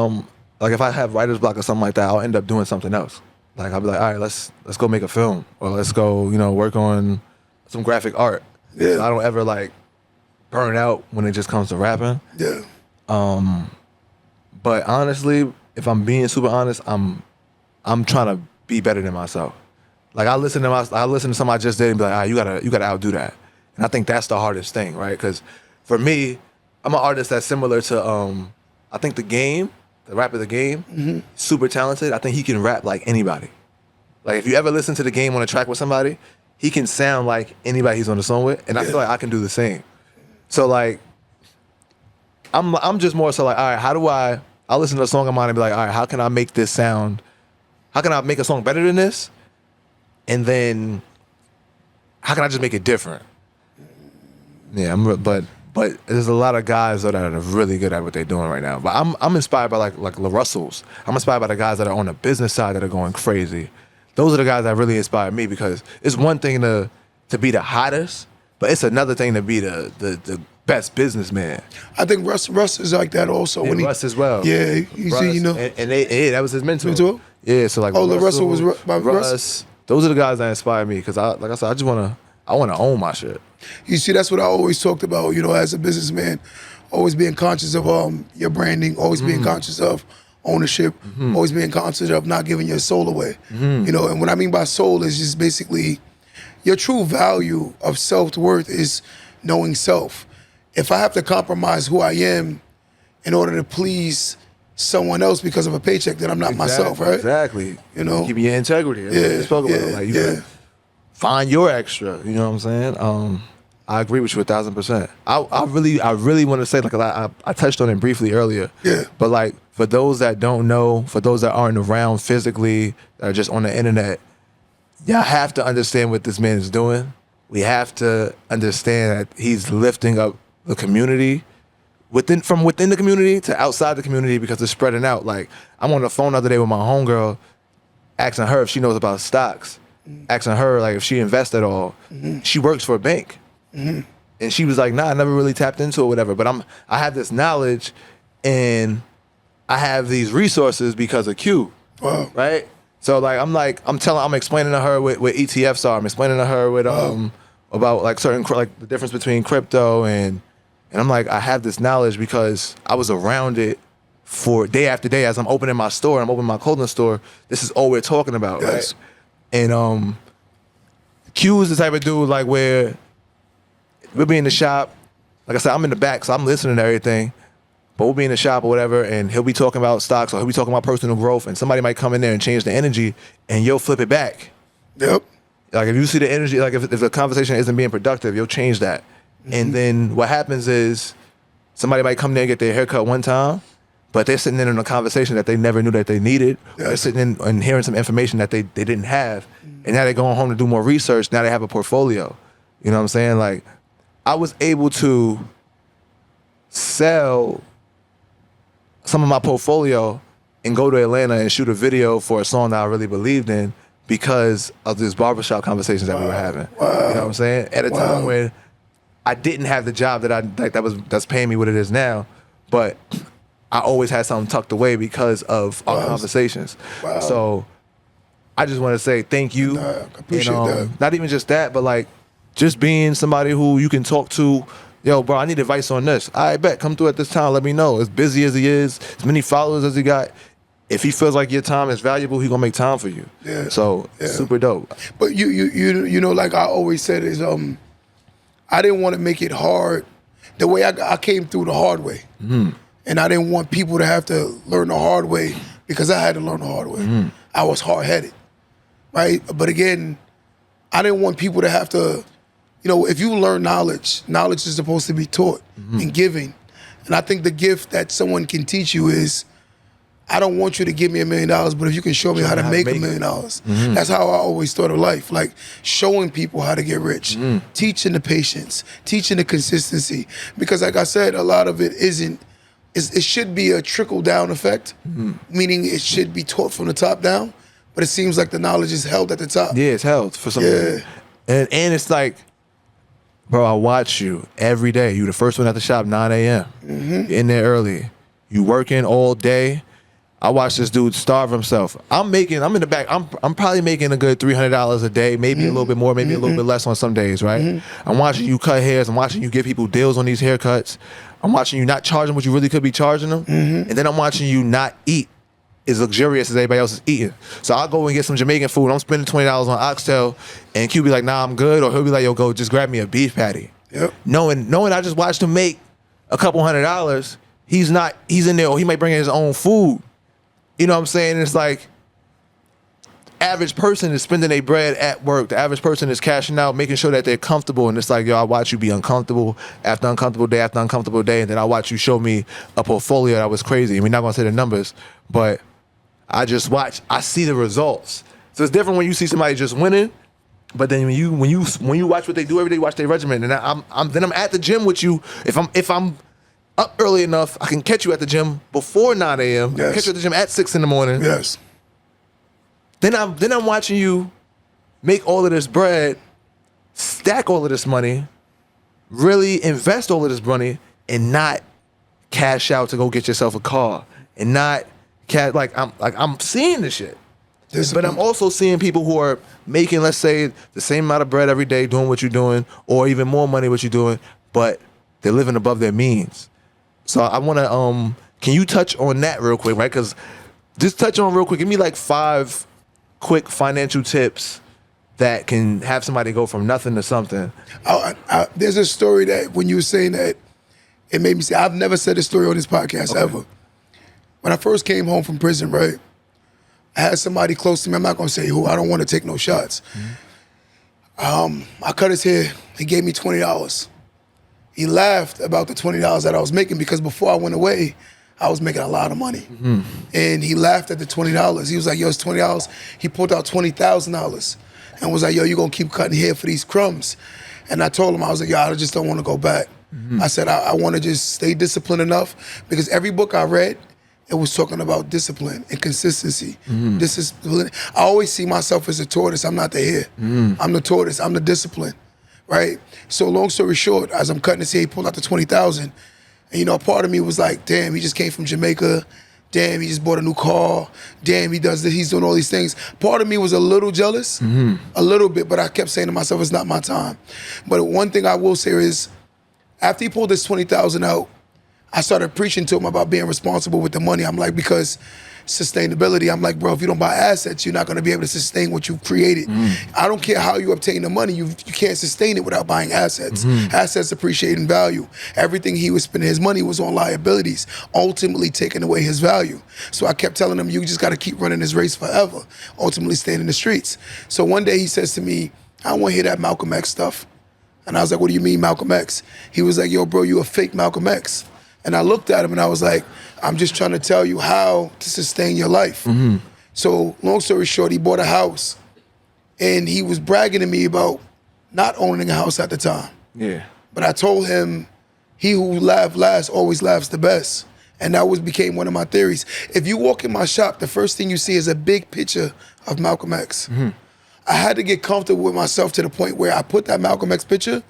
like if I have writer's block or something like that, I'll end up doing something else. Like I'll be like, all right, let's go make a film, or let's go, work on some graphic art. Yeah. So I don't ever like burn out when it just comes to rapping. Yeah. But honestly, if I'm being super honest, I'm trying to be better than myself. Like I listen to something I just did and be like, all right, you gotta outdo that. And I think that's the hardest thing, right? Because for me, I'm an artist that's similar to I think the rapper The Game, super talented. I think he can rap like anybody. Like if you ever listen to The Game on a track with somebody, he can sound like anybody he's on the song with, and I feel like I can do the same. So like, I'm just more so like, all right, how do I I'll listen to a song of mine and be like, all right, how can I make this sound? How can I make a song better than this? And then how can I just make it different? Yeah, but there's a lot of guys that are really good at what they're doing right now. But I'm inspired by like the Russells. I'm inspired by the guys that are on the business side that are going crazy. Those are the guys that really inspire me, because it's one thing to be the hottest, but it's another thing to be the best businessman. I think Russ is like that also. Yeah, Russ as well. Yeah, Russ, see, you know. And that was his mentor. Mentor? Yeah, so like Russell was by Russ? Russ. Those are the guys that inspire me, because like I said, I want to own my shit. You see, that's what I always talked about, you know, as a businessman, always being conscious of your branding, always being conscious of ownership, always being conscious of not giving your soul away. You know, and what I mean by soul is just basically your true value of self-worth is knowing self. If I have to compromise who I am in order to please someone else because of a paycheck, then I'm not myself, right? Exactly. You know? Keep your integrity. That's what we spoke about. Like, you gotta find your extra. You know what I'm saying? I agree with you 1,000%. I really want to say, like, I touched on it briefly earlier. Yeah. But like, for those that don't know, for those that aren't around physically, that are just on the internet, y'all have to understand what this man is doing. We have to understand that he's lifting up the community from within the community to outside the community, because it's spreading out. Like, I'm on the phone the other day with my homegirl, asking her if she knows about stocks, asking her like if she invests at all. She works for a bank. And she was like, nah, I never really tapped into it, whatever. But I have this knowledge and I have these resources because of Q. Wow. Right? So I'm explaining to her what ETFs are. I'm explaining to her what about like certain like the difference between crypto and I'm like, I have this knowledge because I was around it for day after day. As I'm opening my store, I'm opening my clothing store, this is all we're talking about, right? And Q is the type of dude like where we'll be in the shop. Like I said, I'm in the back, so I'm listening to everything. But we'll be in the shop or whatever, and he'll be talking about stocks or he'll be talking about personal growth, and somebody might come in there and change the energy, and you'll flip it back. Yep. Like if you see the energy, like if the conversation isn't being productive, you'll change that. And then what happens is somebody might come there and get their haircut one time, but they're sitting in a conversation that they never knew that they needed. Yes. They're sitting in and hearing some information that they didn't have. And now they're going home to do more research. Now they have a portfolio. You know what I'm saying? Like, I was able to sell some of my portfolio and go to Atlanta and shoot a video for a song that I really believed in because of these barbershop conversations that we were having. You know what I'm saying? At a time when I didn't have the job that's paying me what it is now, but I always had something tucked away because of our conversations. So I just want to say thank you. I appreciate that. Not even just that, but like just being somebody who you can talk to. Yo, bro, I need advice on this. I bet, come through at this time. Let me know. As busy as he is, as many followers as he got, if he feels like your time is valuable, he gonna make time for you. Yeah. So super dope. But you know, like I always said, is I didn't want to make it hard. The way I came through the hard way, and I didn't want people to have to learn the hard way because I had to learn the hard way. I was hard-headed, right? But again, I didn't want people to have to. You know, if you learn knowledge is supposed to be taught and given. And I think the gift that someone can teach you is, I don't want you to give me $1 million, but if you can show me how to make $1 million. That's how I always thought of life, like showing people how to get rich, teaching the patience, teaching the consistency. Because like I said, a lot of it it should be a trickle-down effect, meaning it should be taught from the top down, but it seems like the knowledge is held at the top. Yeah, it's held for some reason. And it's like, bro, I watch you every day. You the first one at the shop, 9 a.m. You're in there early. You working all day. I watch this dude starve himself. I'm in the back. I'm probably making a good $300 a day, maybe a little bit more, maybe a little bit less on some days, right? I'm watching you cut hairs. I'm watching you give people deals on these haircuts. I'm watching you not charge them what you really could be charging them. And then I'm watching you not eat as luxurious as everybody else is eating. So I'll go and get some Jamaican food. I'm spending $20 on oxtail, and Q be like, nah, I'm good. Or he'll be like, yo, go just grab me a beef patty. Yep. Knowing I just watched him make a couple $100, he's in there, or he might bring in his own food. You know what I'm saying? It's like, average person is spending their bread at work. The average person is cashing out, making sure that they're comfortable. And it's like, yo, I watch you be uncomfortable after uncomfortable day after uncomfortable day. And then I watch you show me a portfolio that was crazy. We're not going to say the numbers, but I just watch. I see the results. So it's different when you see somebody just winning. But then when you watch what they do every day, watch their regimen. And I'm at the gym with you. If I'm up early enough, I can catch you at the gym before 9 a.m. Yes. Catch you at the gym at 6 in the morning. Yes. Then I'm watching you make all of this bread, stack all of this money, really invest all of this money, and not cash out to go get yourself a car, and not I'm seeing this shit. But I'm also seeing people who are making, let's say, the same amount of bread every day, doing what you're doing, or even more money what you're doing, but they're living above their means. So I want to, can you touch on that real quick, right? Because just touch on real quick. Give me like 5 quick financial tips that can have somebody go from nothing to something. There's a story that when you were saying that, it made me say, I've never said this story on this podcast ever. When I first came home from prison, right, I had somebody close to me, I'm not gonna say who, I don't wanna take no shots. I cut his hair, he gave me $20. He laughed about the $20 that I was making because before I went away, I was making a lot of money. And he laughed at the $20. He was like, yo, it's $20. He pulled out $20,000 and was like, yo, you gonna keep cutting hair for these crumbs? And I told him, I was like, yo, I just don't wanna go back. I said, I wanna just stay disciplined enough because every book I read, it was talking about discipline and consistency. Discipline. I always see myself as a tortoise. I'm not the hare. I'm the tortoise. I'm the discipline, right? So long story short, as I'm cutting his hair, he pulled out the $20,000. And, you know, part of me was like, damn, he just came from Jamaica. Damn, he just bought a new car. Damn, he does this. He's doing all these things. Part of me was a little jealous, a little bit, but I kept saying to myself, it's not my time. But one thing I will say is, after he pulled this $20,000 out, I started preaching to him about being responsible with the money. I'm like, because sustainability, I'm like, bro, if you don't buy assets, you're not gonna be able to sustain what you've created. I don't care how you obtain the money, you can't sustain it without buying assets. Assets appreciate in value. Everything he was spending his money was on liabilities, ultimately taking away his value. So I kept telling him, you just gotta keep running this race forever, ultimately staying in the streets. So one day he says to me, I don't wanna hear that Malcolm X stuff. And I was like, what do you mean Malcolm X? He was like, yo, bro, you a fake Malcolm X. And I looked at him and I was like, I'm just trying to tell you how to sustain your life. So long story short, he bought a house and he was bragging to me about not owning a house at the time. Yeah. But I told him, he who laughs last always laughs the best. And that became one of my theories. If you walk in my shop, the first thing you see is a big picture of Malcolm X. I had to get comfortable with myself to the point where I put that Malcolm X picture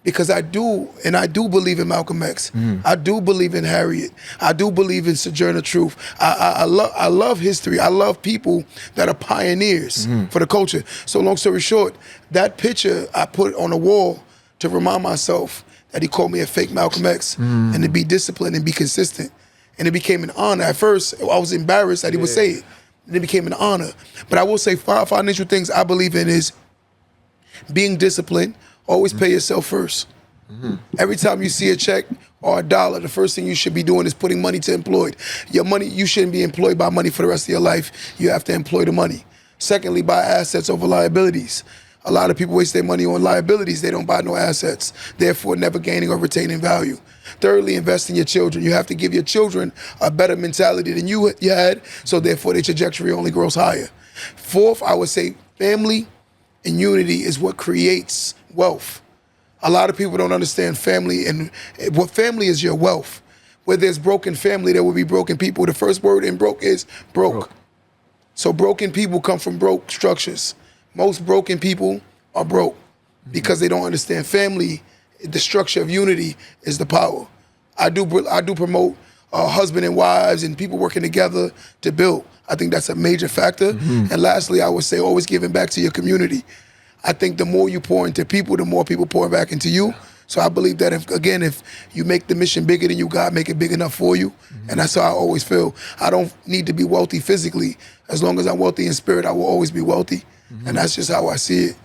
because I do believe in Malcolm X. I do believe in Harriet. I do believe in Sojourner Truth. I love history. I love people that are pioneers for the culture. So long story short, that picture I put on the wall to remind myself that he called me a fake Malcolm X and to be disciplined and be consistent. And it became an honor. At first, I was embarrassed that he would say it. And it became an honor. But I will say 5 financial things I believe in is being disciplined. Always pay yourself first. Every time you see a check or a dollar, the first thing you should be doing is putting money to employed. Your money, you shouldn't be employed by money for the rest of your life. You have to employ the money. Secondly, buy assets over liabilities. A lot of people waste their money on liabilities. They don't buy no assets, therefore never gaining or retaining value. Thirdly, invest in your children. You have to give your children a better mentality than you had, so therefore their trajectory only grows higher. Fourth, I would say family and unity is what creates wealth. A lot of people don't understand family, and what family is your wealth. Where there's broken family, there will be broken people. The first word in broke is broke. So broken people come from broke structures. Most broken people are broke because they don't understand family. The structure of unity is the power. I do promote husband and wives and people working together to build. I think that's a major factor. And lastly, I would say always giving back to your community. I think the more you pour into people, the more people pour back into you. So I believe that if you make the mission bigger than you, God make it big enough for you. And that's how I always feel. I don't need to be wealthy physically. As long as I'm wealthy in spirit, I will always be wealthy. And that's just how I see it.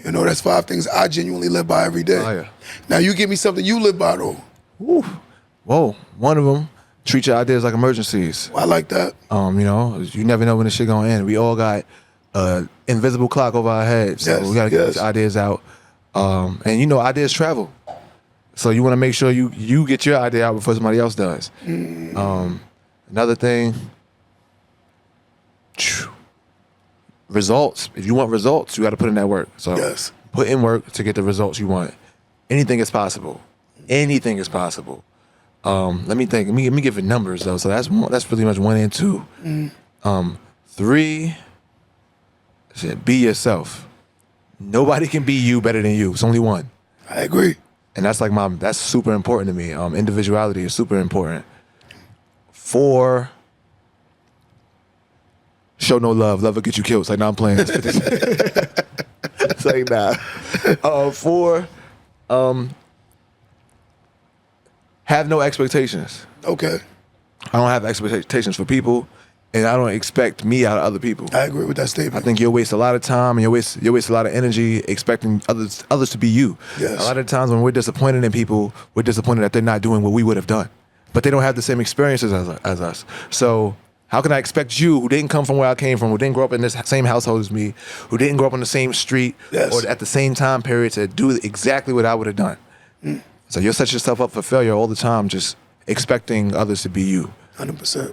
You know, that's 5 things I genuinely live by every day. Oh, yeah. Now you give me something you live by though. Woo. Whoa, one of them, treat your ideas like emergencies. I like that. You know, you never know when this shit gonna end. We all got invisible clock over our heads. So Yes, we gotta get yes. these ideas out. And you know, ideas travel. So you want to make sure you get your idea out before somebody else does. Another thing, results. If you want results, you got to put in that work. So Yes. put in work to get the results you want. Anything is possible. Anything is possible. Let me think. Let me give it numbers though. So that's pretty much 1 and 2. 3. Be yourself. Nobody can be you better than you. It's only one. I agree. And that's super important to me. Individuality is super important. 4, show no love. Love will get you killed. It's like, nah, I'm playing. It's like, nah. 4, have no expectations. Okay. I don't have expectations for people, and I don't expect me out of other people. I agree with that I statement. think you'll waste a lot of time and you'll waste a lot of energy expecting others to be you. Yes. A lot of times when we're disappointed in people, we're disappointed that they're not doing what we would have done. But they don't have the same experiences as us. So how can I expect you, who didn't come from where I came from, who didn't grow up in this same household as me, who didn't grow up on the same street Yes. or at the same time period, to do exactly what I would have done? So you'll set yourself up for failure all the time, just expecting others to be you. 100%.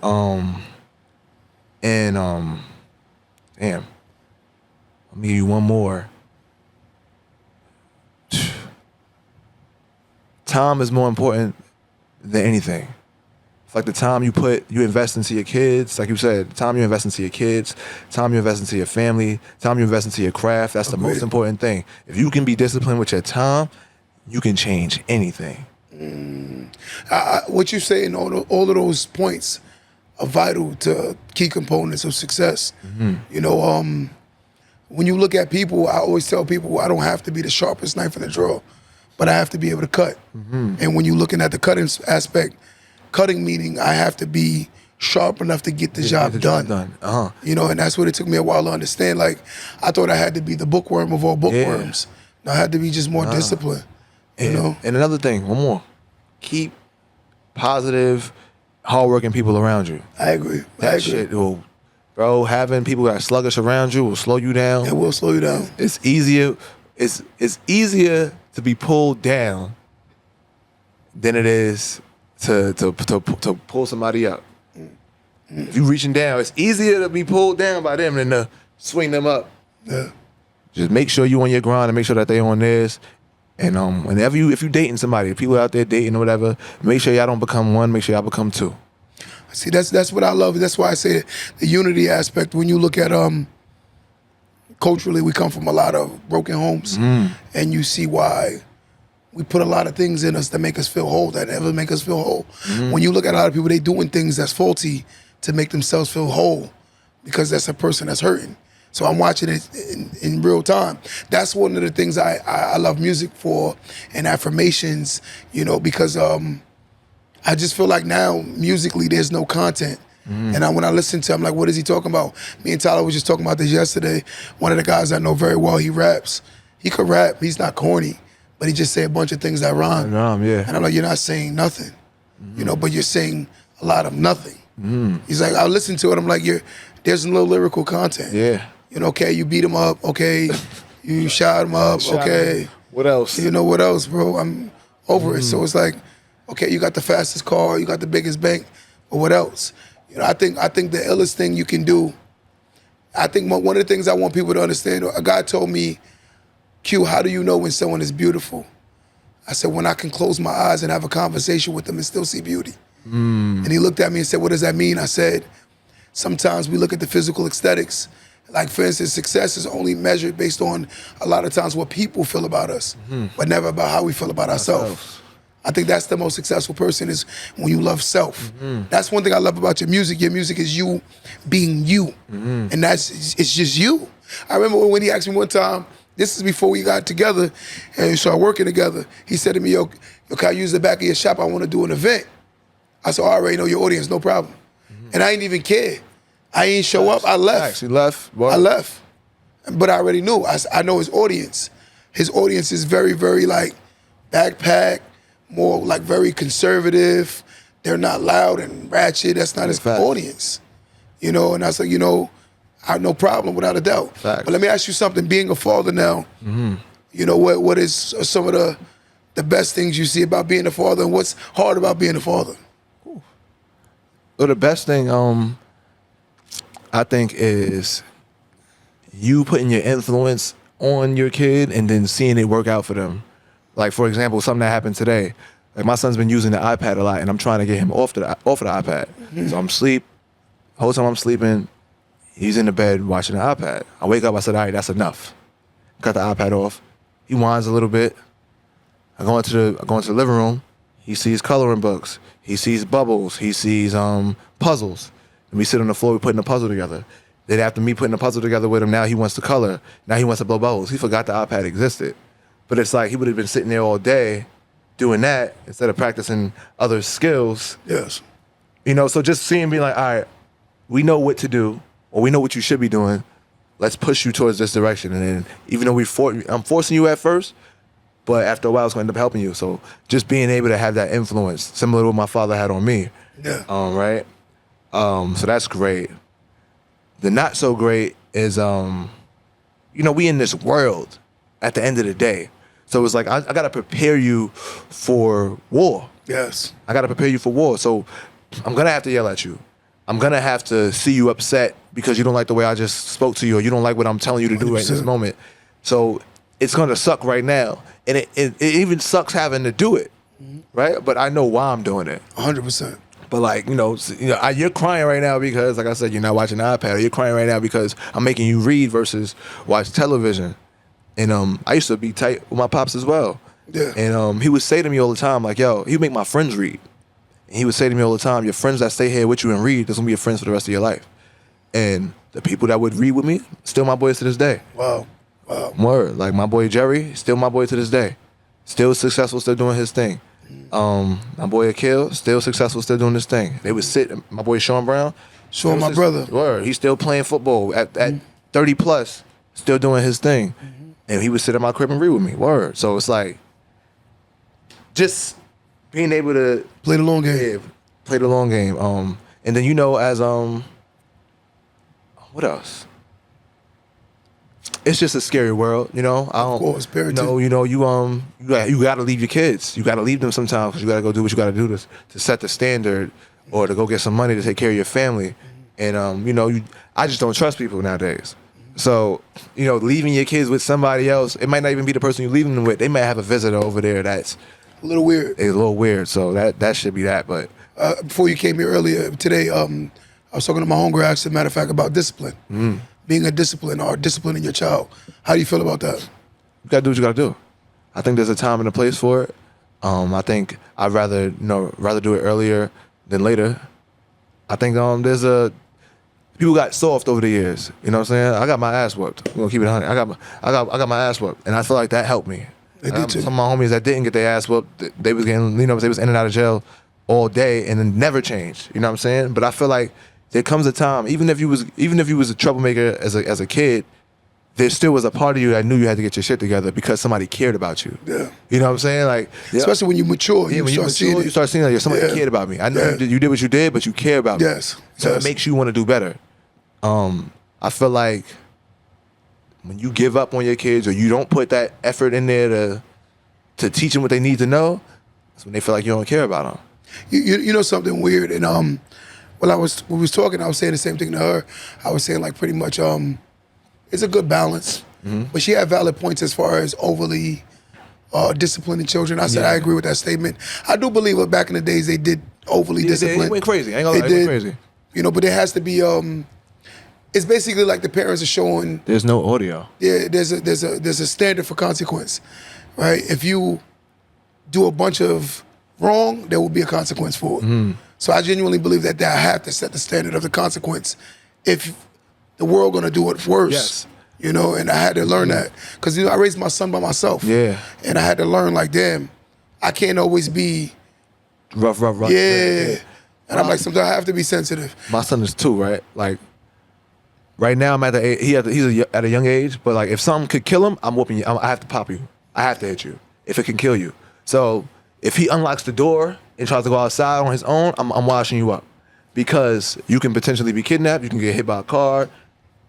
And damn, let me give you one more. Time is more important than anything. It's like the time you invest into your kids, like you said, the time you invest into your kids, time you invest into your family, time you invest into your craft. That's the most important thing. If you can be disciplined with your time, you can change anything. What you say in all of those points are vital to key components of success. You know, when you look at people, I always tell people I don't have to be the sharpest knife in the drawer, but I have to be able to cut. And when you're looking at the cutting aspect, cutting meaning I have to be sharp enough to get the job done. You know, and that's what it took me a while to understand. Like, I thought I had to be the bookworm of all bookworms. No, I had to be just more disciplined. You know? And another thing, one more. Keep positive, hardworking people around you. I agree. That shit will, bro, having people that are sluggish around you will slow you down. It will slow you down. It's easier to be pulled down than it is to pull somebody up. If you're reaching down, it's easier to be pulled down by them than to swing them up. Yeah. Just make sure you on your grind and make sure that they on theirs. And if you dating somebody, people out there dating or whatever, make sure y'all don't become one, make sure y'all become 2. See, that's what I love. That's why I say the unity aspect. When you look at culturally, we come from a lot of broken homes, and you see why we put a lot of things in us that make us feel whole, that never make us feel whole. When you look at a lot of people, they doing things that's faulty to make themselves feel whole because that's a person that's hurting. So I'm watching it in real time. That's one of the things I love music for, and affirmations, you know, because I just feel like now musically there's no content. And when I listen to him, I'm like, what is he talking about? Me and Tyler was just talking about this yesterday. One of the guys I know very well, he raps. He could rap, he's not corny, but he just say a bunch of things that rhyme. Yeah. And I'm like, you're not saying nothing, you know, but you're saying a lot of nothing. He's like, I listen to it, I'm like, there's no lyrical content. Yeah. You know, okay, you beat him up, okay, you shot him up, okay. What else? You know, what else, bro? I'm over it. So it's like, okay, you got the fastest car, you got the biggest bank, but what else? You know, I think the illest thing you can do, I think one of the things I want people to understand, a guy told me, Q, how do you know when someone is beautiful? I said, when I can close my eyes and have a conversation with them and still see beauty. And he looked at me and said, what does that mean? I said, sometimes we look at the physical aesthetics. Like, for instance, success is only measured based on a lot of times what people feel about us, but never about how we feel about ourselves. I think that's the most successful person, is when you love self. That's one thing I love about your music. Your music is you being you. And it's just you. I remember when he asked me one time, this is before we got together and we started working together, he said to me, yo, can I use the back of your shop? I want to do an event. I said, I already know your audience, no problem. And I ain't even care. I ain't show up, I left. Actually left. What? I left. But I already knew. I know his audience. His audience is very, very like backpack, more like very conservative. They're not loud and ratchet. That's not his audience. You know, and I was like, you know, I have no problem, without a doubt. Facts. But let me ask you something. Being a father now, you know, what is some of the best things you see about being a father, and what's hard about being a father? Well, the best thing I think is you putting your influence on your kid and then seeing it work out for them. Like, for example, something that happened today. Like, my son's been using the iPad a lot, and I'm trying to get him off of the iPad. So I'm asleep. The whole time I'm sleeping, he's in the bed watching the iPad. I wake up, I said, all right, that's enough. Cut the iPad off. He whines a little bit. I go into the living room. He sees coloring books. He sees bubbles. He sees puzzles. And we sit on the floor, we're putting the puzzle together. Then after me putting the puzzle together with him, now he wants to color. Now he wants to blow bubbles. He forgot the iPad existed. But it's like he would have been sitting there all day doing that instead of practicing other skills. Yes. You know, so just seeing me like, all right, we know what to do, or we know what you should be doing. Let's push you towards this direction. And then even though I'm forcing you at first, but after a while it's going to end up helping you. So just being able to have that influence, similar to what my father had on me. Yeah. Right? So that's great. The not so great is, you know, we in this world at the end of the day. So it's like, I got to prepare you for war. Yes. I got to prepare you for war. So I'm going to have to yell at you. I'm going to have to see you upset because you don't like the way I just spoke to you, or you don't like what I'm telling you to do right in this 100%. moment. So it's going to suck right now. And it even sucks having to do it, right? But I know why I'm doing it. 100%. But like, you're crying right now because, like I said, you're not watching the iPad. Or you're crying right now because I'm making you read versus watch television. And I used to be tight with my pops as well. Yeah. And he would say to me all the time, like, yo, he would make my friends read. And he would say to me all the time, your friends that stay here with you and read, that's going to be your friends for the rest of your life. And the people that would read with me, still my boys to this day. Wow. Word. Like my boy Jerry, still my boy to this day. Still successful, still doing his thing. My boy Akil, still successful, still doing his thing. They would sit, my boy Sean Brown. Sean, my brother. Word. He's still playing football at 30 plus, still doing his thing. And he would sit at my crib and read with me. Word. So it's like, just being able to Play the long game. play the long game. And then, you know, as what else? It's just a scary world, you know. Of course, parenting. You got to leave your kids. You got to leave them sometimes because you got to go do what you got to do to set the standard, or to go get some money to take care of your family. And I just don't trust people nowadays. So, leaving your kids with somebody else, it might not even be the person you're leaving them with. They might have a visitor over there that's A little weird. a little weird. So that should be that. But Before you came here earlier today, I was talking to my homegirl, as a matter of fact, about discipline. Being a discipline or disciplining your child. How do you feel about that? you got to do what you got to do. I think there's a time and a place for it. I think I'd rather do it earlier than later. I think people got soft over the years. You know what I'm saying? I got my ass whooped. We're gonna keep it 100. I got my ass whooped, and I feel like that helped me. They did too. Some of my homies that didn't get their ass whooped, they was getting, they was in and out of jail all day and then never changed. You know what I'm saying? But I feel like there comes a time, even if you was a troublemaker as a kid, there still was a part of you that knew you had to get your shit together because somebody cared about you. Yeah. You know what I'm saying? Like, Especially when you mature, when you seeing it. you start seeing like somebody Yeah. cared about me. I know you did what you did, but you care about me. Yes. So Yes. it makes you want to do better. I feel like when you give up on your kids or you don't put that effort in there to teach them what they need to know, that's when they feel like you don't care about them. You know something weird, and when we was talking, I was saying the same thing to her. I was saying like pretty much it's a good balance, but she had valid points as far as overly disciplining children. I said I agree with that statement. I do believe that back in the days they did overly discipline. They went crazy. I ain't gonna lie, they went crazy. But there has to be. It's basically like the parents are showing. There's no audio. Yeah, there's a standard for consequence, right? If you do a bunch of wrong, there will be a consequence for it. So I genuinely believe that I have to set the standard of the consequence if the world gonna do it worse. Yes. And I had to learn that because I raised my son by myself. Yeah. And I had to learn like, damn, I can't always be Rough. yeah. And I'm like, sometimes I have to be sensitive. My son is 2, right? Like, right now I'm at the age, he's at a young age, but like if something could kill him, I'm whooping you. I have to pop you. I have to hit you if it can kill you. So if he unlocks the door and tries to go outside on his own, I'm washing you up because you can potentially be kidnapped. You can get hit by a car.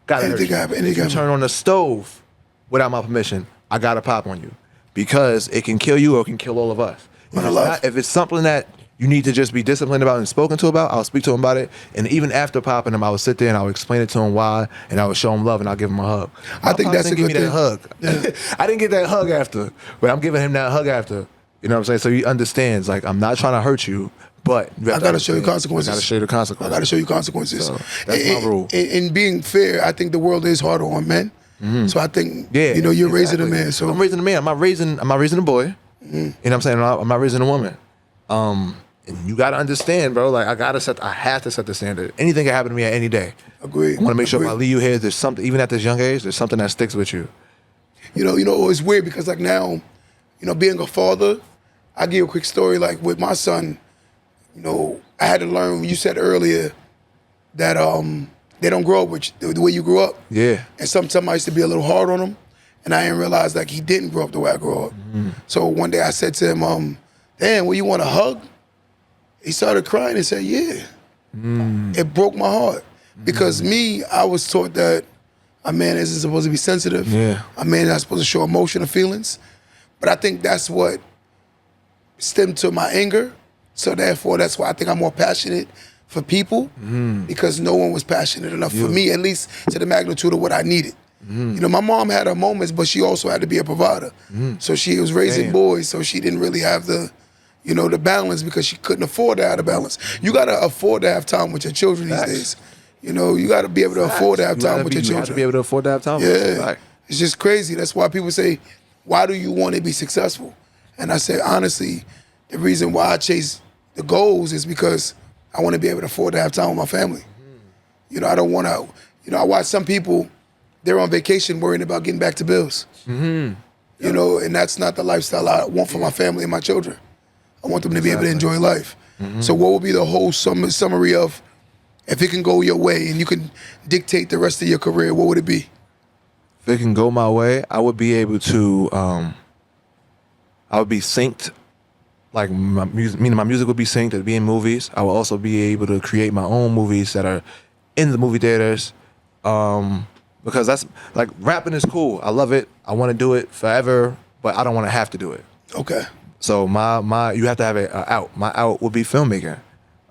gotta Anything hurt you. happen, If anything you happen. turn on the stove without my permission, I gotta pop on you because it can kill you or it can kill all of us. If it's something that you need to just be disciplined about and spoken to about, I'll speak to him about it. And even after popping him, I would sit there and I would explain it to him why, and I would show him love and I'll give him a hug. I think that's a give good me that hug. thing. I didn't get that hug after, but I'm giving him that hug after. You know what I'm saying? So he understands, like, I'm not trying to hurt you, but I gotta show you consequences. I gotta show you the consequences. I gotta show you consequences. So, that's my rule. In being fair, I think the world is harder on men. So I think you're raising a man. So I'm raising a man. I'm not raising a boy. You know what I'm saying? I'm not raising a woman. And you gotta understand, bro. Like I have to set the standard. Anything can happen to me at any day. Agreed. I want to make sure if I leave you here, there's something. Even at this young age, there's something that sticks with you. You know, it's weird because like now, being a father, I give you a quick story. Like with my son, I had to learn. You said earlier that they don't grow up with you, the way you grew up. Yeah. And sometimes I used to be a little hard on him, and I didn't realize like he didn't grow up the way I grew up. So one day I said to him, "Damn, well, you want a hug?" He started crying and said, "Yeah." It broke my heart because I was taught that a man isn't supposed to be sensitive. Yeah. A man is not supposed to show emotion or feelings. But I think that's what stemmed to my anger. So therefore, that's why I think I'm more passionate for people because no one was passionate enough for me, at least to the magnitude of what I needed. My mom had her moments, but she also had to be a provider. So she was raising boys, so she didn't really have the balance because she couldn't afford to have the balance. You gotta afford to have time with your children these days. You gotta be able to afford to have time with your children. You have to be able to afford to have time. Yeah, it's just crazy. That's why people say, "Why do you want to be successful?" And I say, honestly, the reason why I chase the goals is because I want to be able to afford to have time with my family. I don't want to. I watch some people; they're on vacation worrying about getting back to bills. And that's not the lifestyle I want for my family and my children. I want them to be able to enjoy life. So what would be the whole summary of if it can go your way and you can dictate the rest of your career, what would it be? If it can go my way, I would be able to, I would be synced. Like my music would be synced. It'd be in movies. I would also be able to create my own movies that are in the movie theaters. Because that's, like, rapping is cool. I love it. I want to do it forever, but I don't want to have to do it. Okay. So you have to have a out. My out would be filmmaking,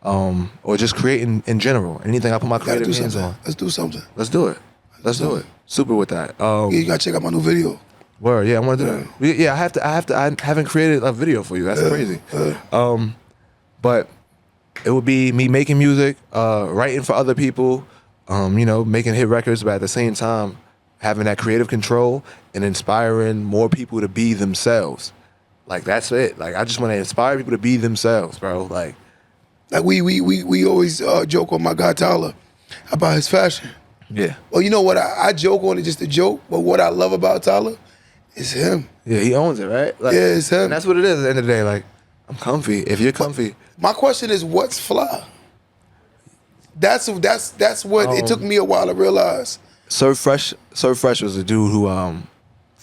or just creating in general. Anything I put my creative hands on. Let's do something. Let's do it. Let's do it. Super with that. You gotta check out my new video. Word, yeah, I want to do that. Yeah, I haven't created a video for you. That's crazy. But it would be me making music, writing for other people, making hit records, but at the same time having that creative control and inspiring more people to be themselves. Like, that's it. Like, I just want to inspire people to be themselves, bro. Like we always joke on my guy Tyler about his fashion. Yeah. Well, you know what? I joke on it just a joke, but what I love about Tyler is him. Yeah, he owns it, right? Like, yeah, it's him. And that's what it is at the end of the day. Like, I'm comfy. If you're comfy. My question is, what's fly? That's what it took me a while to realize. Surf Fresh was a dude who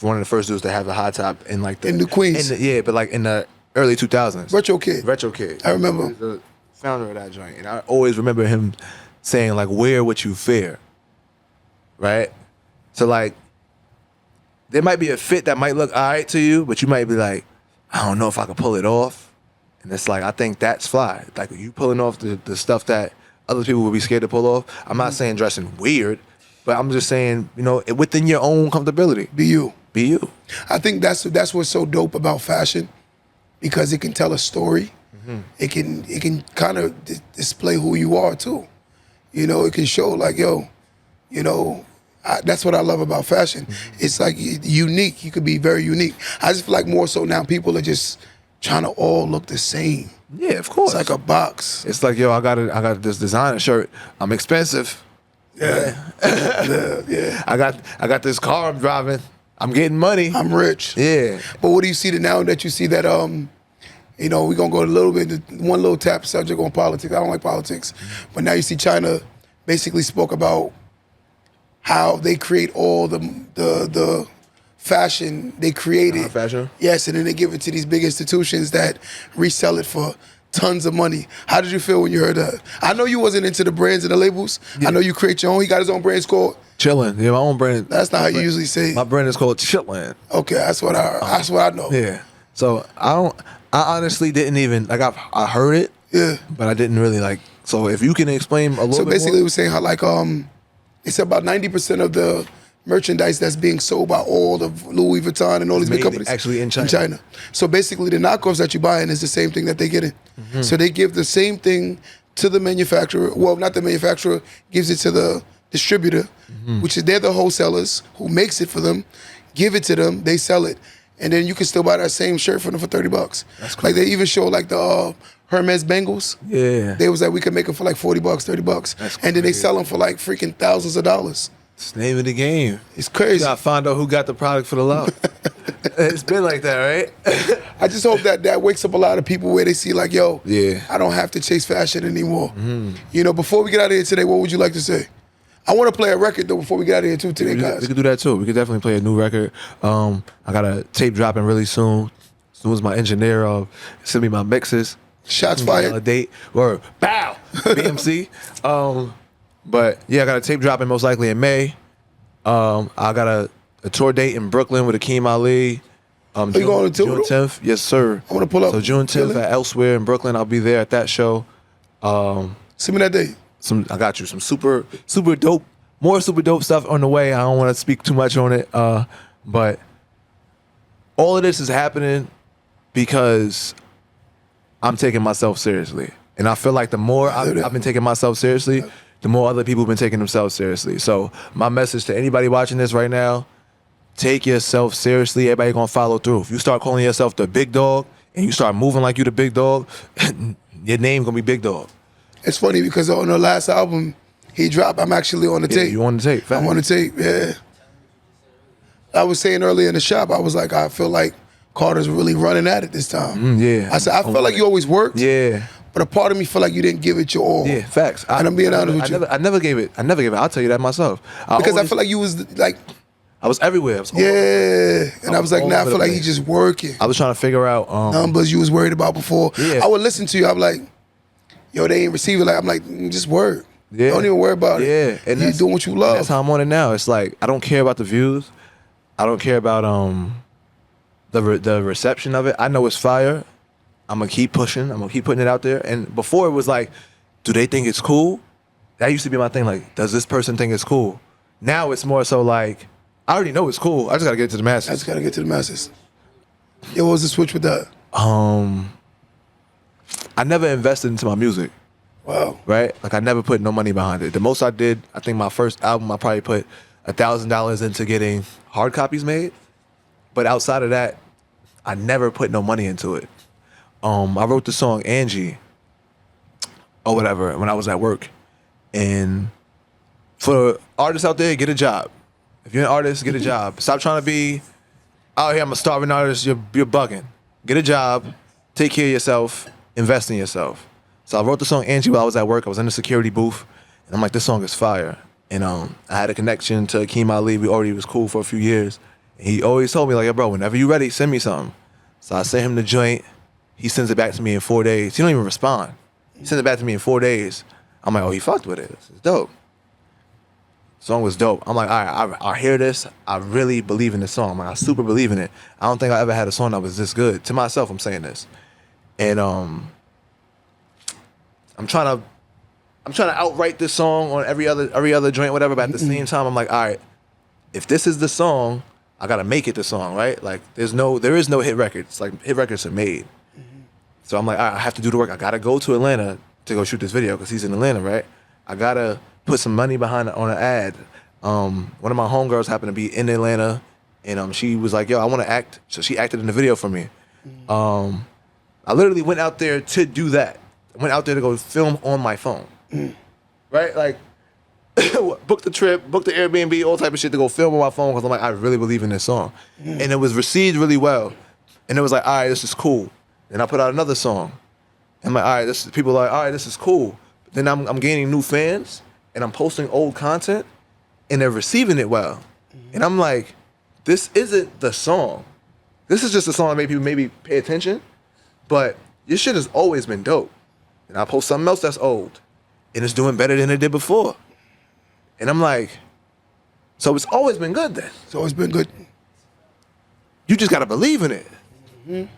one of the first dudes to have a high top in like in the Queens. But like in the early 2000s. Retro Kid. I remember. He was the founder of that joint, and I always remember him saying like, "Wear what you fear." Right. So like, there might be a fit that might look all right to you, but you might be like, "I don't know if I can pull it off." And it's like, I think that's fly. Like, you pulling off the stuff that other people would be scared to pull off. I'm not saying dressing weird, but I'm just saying, within your own comfortability. Be you. Be you. I think that's what's so dope about fashion, because it can tell a story. It can kind of display who you are too. It can show like, that's what I love about fashion. It's like unique. You could be very unique. I just feel like more so now people are just trying to all look the same. Yeah, of course. It's like a box. It's like, I got this designer shirt. I'm expensive. Yeah. Yeah. I got this car I'm driving. I'm getting money. I'm rich. Yeah. But what do you see now that you see that we're gonna go a little bit one little tap subject on politics. I don't like politics. But now you see China basically spoke about how they create all the fashion they created. Fashion? Yes, and then they give it to these big institutions that resell it for tons of money. How did you feel when you heard that? I know you wasn't into the brands and the labels. Yeah. I know you create your own. He got his own brand. It's called Chillin'. Yeah, my own brand. That's not how you usually say it. My brand is called Chillin'. Okay, that's what I know. Yeah. So I honestly didn't even like I heard it. Yeah. But I didn't really like. So if you can explain a little So bit basically, it more. was saying how like it's about 90% of the merchandise that's being sold by all of Louis Vuitton and all these big Made companies actually in China. So basically, the knockoffs that you're buying is the same thing that they get in. Mm-hmm. So they give the same thing to the manufacturer. Well, not the manufacturer, gives it to the distributor, which is they're the wholesalers who makes it for them, give it to them, they sell it, and then you can still buy that same shirt for them for $30. That's cool. Like they even show like the Hermes bangles. Yeah. They was like we could make them for like $40, $30, That's and then they crazy. sell them for like freaking thousands of dollars. It's the name of the game. It's You crazy. gotta find out who got the product for the love. It's been like that, right? I just hope that wakes up a lot of people where they see like, yo, Yeah. I don't have to chase fashion anymore. You know, before we get out of here today, what would you like to say? I want to play a record though before we get out of here too today, We guys. could do that too. We could definitely play a new record. I got a tape dropping really soon. As soon as my engineer send me my mixes. Shots A fired. date or bow BMC. But yeah, I got a tape dropping most likely in May. I got a tour date in Brooklyn with Akeem Ali. you going to tour June with 10th? Yes, sir. I wanna pull up. So June 10th Really? at Elsewhere in Brooklyn. I'll be there at that show. Send me that date. I got you some super dope, more super dope stuff on the way. I don't want to speak too much on it, but all of this is happening because I'm taking myself seriously, and I feel like the more I've been taking myself seriously, the more other people have been taking themselves seriously. So my message to anybody watching this right now: take yourself seriously. Everybody gonna follow through. If you start calling yourself the big dog and you start moving like you the big dog, your name gonna be Big Dog. It's funny because on the last album he dropped, I'm actually on the Yeah, tape. you on the tape? I'm on the tape, yeah. I was saying earlier in the shop, I was like, I feel like Carter's really running at it this time. Yeah. I said, I feel like you always worked, Yeah. but a part of me feel like you didn't give it your all. Yeah, facts. And I'm being honest with you. I never gave it. I'll tell you that myself. Because I feel like you was like, I was everywhere. I was yeah. And I was like, all nah, I over feel the like he's place. just working. I was trying to figure out. Numbers you was worried about before. Yeah. I would listen to you. I'm like, yo, they ain't receive it. Like I'm like, just work. Yeah. Don't even worry about it. Yeah, and you that's- doing what you and love. that's how I'm on it now. It's like I don't care about the views. I don't care about the reception of it. I know it's fire. I'm gonna keep pushing. I'm gonna keep putting it out there. And before it was like, do they think it's cool? That used to be my thing. Like, does this person think it's cool? Now it's more so like, I already know it's cool. I just gotta get it to the masses. I just gotta get to the masses. Yo, what was the switch with that? I never invested into my music. Wow. Right? Like I never put no money behind it. The most I did, I think my first album, I probably put $1,000 into getting hard copies made. But outside of that, I never put no money into it. I wrote the song Angie or whatever when I was at work. And for artists out there, get a job. If you're an artist, get a job. Stop trying to be out here, I'm a starving artist, you're bugging. Get a job, take care of yourself, invest in yourself. So I wrote the song Angie while I was at work. I was in the security booth, and I'm like, this song is fire. And I had a connection to Akeem Ali. We already was cool for a few years. And he always told me, like, yo, bro, whenever you ready, send me something. So I sent him the joint. He sends it back to me in 4 days. He don't even respond. He sends it back to me in 4 days. I'm like, oh, he fucked with it. It's dope. Song was dope. I'm like, all right, I hear this. I really believe in this song. I'm like, I super believe in it. I don't think I ever had a song that was this good. To myself, I'm saying this. And I'm trying to outright this song on every other joint, whatever. But at the same time, I'm like, all right, if this is the song, I gotta make it the song, right? Like, there is no hit records. Like, hit records are made. So I'm like, all right, I have to do the work. I gotta go to Atlanta to go shoot this video because he's in Atlanta, right? I gotta put some money behind it on an ad. One of my homegirls happened to be in Atlanta, and she was like, yo, I want to act. So she acted in the video for me. I literally went out there to do that. I went out there to go film on my phone. Right? Like, book the trip, book the Airbnb, all type of shit to go film on my phone because I'm like, I really believe in this song. And it was received really well. And it was like, all right, this is cool. Then I put out another song. I'm like, all right, people are like, all right, this is cool. But then I'm gaining new fans, and I'm posting old content, and they're receiving it well. And I'm like, this isn't the song. This is just a song that made people maybe pay attention. But your shit has always been dope. And I post something else that's old, and it's doing better than it did before. And I'm like, so it's always been good then. It's always been good. You just gotta believe in it. Mm-hmm.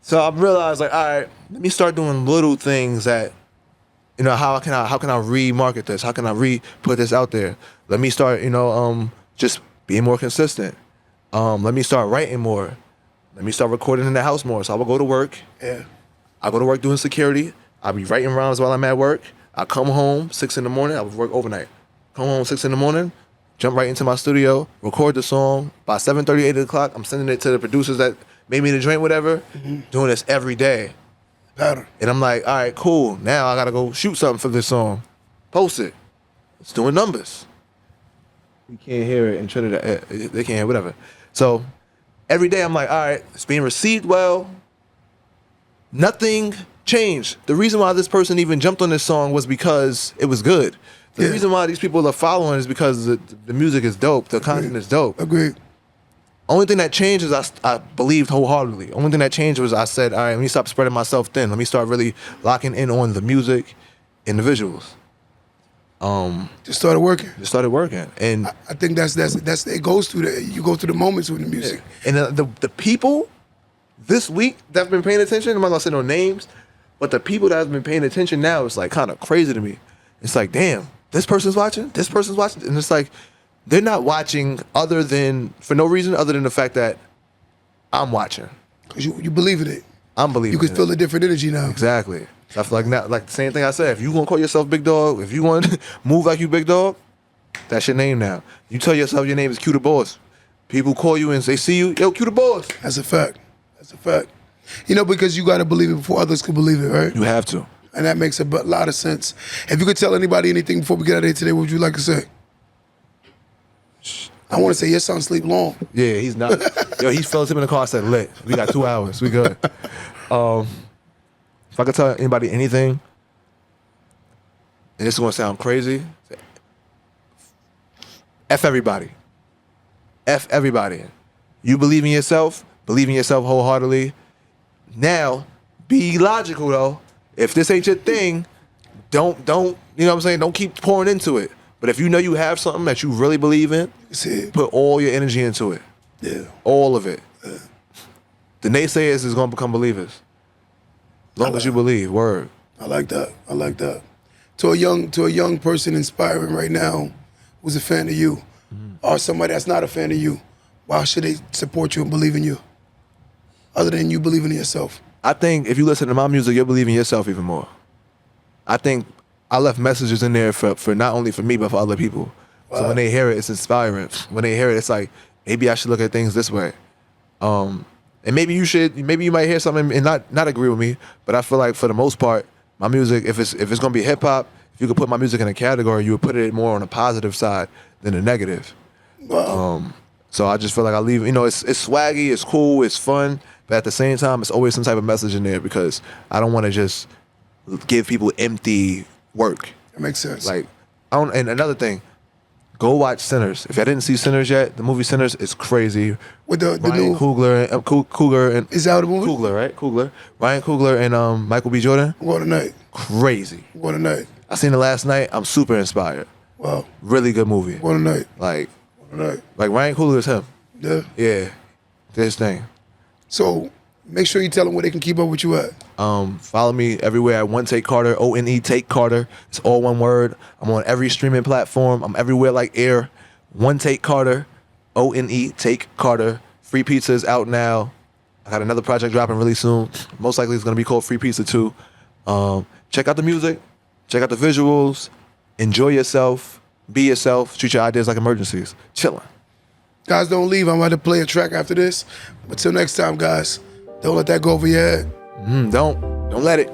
So I realized, like, all right, let me start doing little things that, you know, how can I remarket this? How can I put this out there? Let me start, you know, just being more consistent. Let me start writing more. Let me start recording in the house more. So I will go to work. Yeah. I go to work doing security. I'll be writing rhymes while I'm at work. I come home 6 in the morning. I would work overnight. Come home 6 in the morning, jump right into my studio, record the song. By 7:30, 8 o'clock, I'm sending it to the producers that made me the joint, whatever. Doing this every day. Pattern. And I'm like, all right, cool. Now I gotta go shoot something for this song. Post it. It's doing numbers. You can't hear it in Trinidad. They can't hear whatever. So every day I'm like, all right, it's being received well. Nothing changed. The reason why this person even jumped on this song was because it was good. The reason why these people are following is because the music is dope. The content is dope. Agreed. Only thing that changed is I believed wholeheartedly. Only thing that changed was I said, all right, let me stop spreading myself thin. Let me start really locking in on the music and the visuals. Just started working. Just started working. And I think that's it goes through the, you go through the moments with the music. And the people this week that have been paying attention, I'm not gonna say no names, but the people that have been paying attention now, it's like kind of crazy to me. It's like, damn, this person's watching, and it's like they're not watching for no reason other than the fact that I'm watching. Because you believe in it. I'm believing. You can feel a different energy now. Exactly. So I feel like now, like the same thing I said. If you gonna call yourself big dog, if you want to move like you big dog, that's your name now. You tell yourself your name is Q the Boss. People call you and they see you, yo, Q the Boss. That's a fact. That's a fact. You know, because you got to believe it before others can believe it, right? You have to. And that makes a lot of sense. If you could tell anybody anything before we get out of here today, what would you like to say? I want to say your son sleep long. Yeah, he's not. Yo, he fell asleep in the car. I said, lit. We got 2 hours. We good. If I could tell anybody anything, and this is going to sound crazy, F everybody. F everybody. You believe in yourself wholeheartedly. Now, be logical, though. If this ain't your thing, don't, you know what I'm saying? Don't keep pouring into it. But if you know you have something that you really believe in, put all your energy into it. Yeah. All of it. Yeah. The naysayers is going to become believers. As long as you believe, word. I like that. I like that. To a young person inspiring right now who's a fan of you, or somebody that's not a fan of you, why should they support you and believe in you? Other than you believing in yourself. I think if you listen to my music, you'll believe in yourself even more. I think I left messages in there for not only for me, but for other people. Wow. So when they hear it, it's inspiring. When they hear it, it's like, maybe I should look at things this way. And maybe you might hear something and not agree with me, but I feel like for the most part, my music, if it's gonna be hip hop, if you could put my music in a category, you would put it more on the positive side than the negative. Wow. So I just feel like I leave, it's swaggy, it's cool, it's fun, but at the same time, it's always some type of message in there because I don't want to just give people empty work. That makes sense. Like, and another thing, go watch Sinners. If I didn't see Sinners yet, the movie Sinners is crazy. With the Ryan new Coogler and is that the movie? Coogler, right? Coogler, Ryan Coogler and Michael B. Jordan. What a night! Crazy. What a night! I seen it last night. I'm super inspired. Wow. Really good movie. What a night! Like, what a night! Like Ryan Coogler is him. Yeah. Yeah. This thing. So make sure you tell them where they can keep up with you at. Follow me everywhere at OneTakeCarter, ONE-TakeCarter. It's all one word. I'm on every streaming platform. I'm everywhere like air. OneTakeCarter, ONE-TakeCarter. Free Pizza is out now. I got another project dropping really soon. Most likely it's going to be called Free Pizza 2. Check out the music. Check out the visuals. Enjoy yourself. Be yourself. Treat your ideas like emergencies. Chilling. Guys, don't leave. I'm about to play a track after this. But till next time, guys, don't let that go over your head. Don't let it.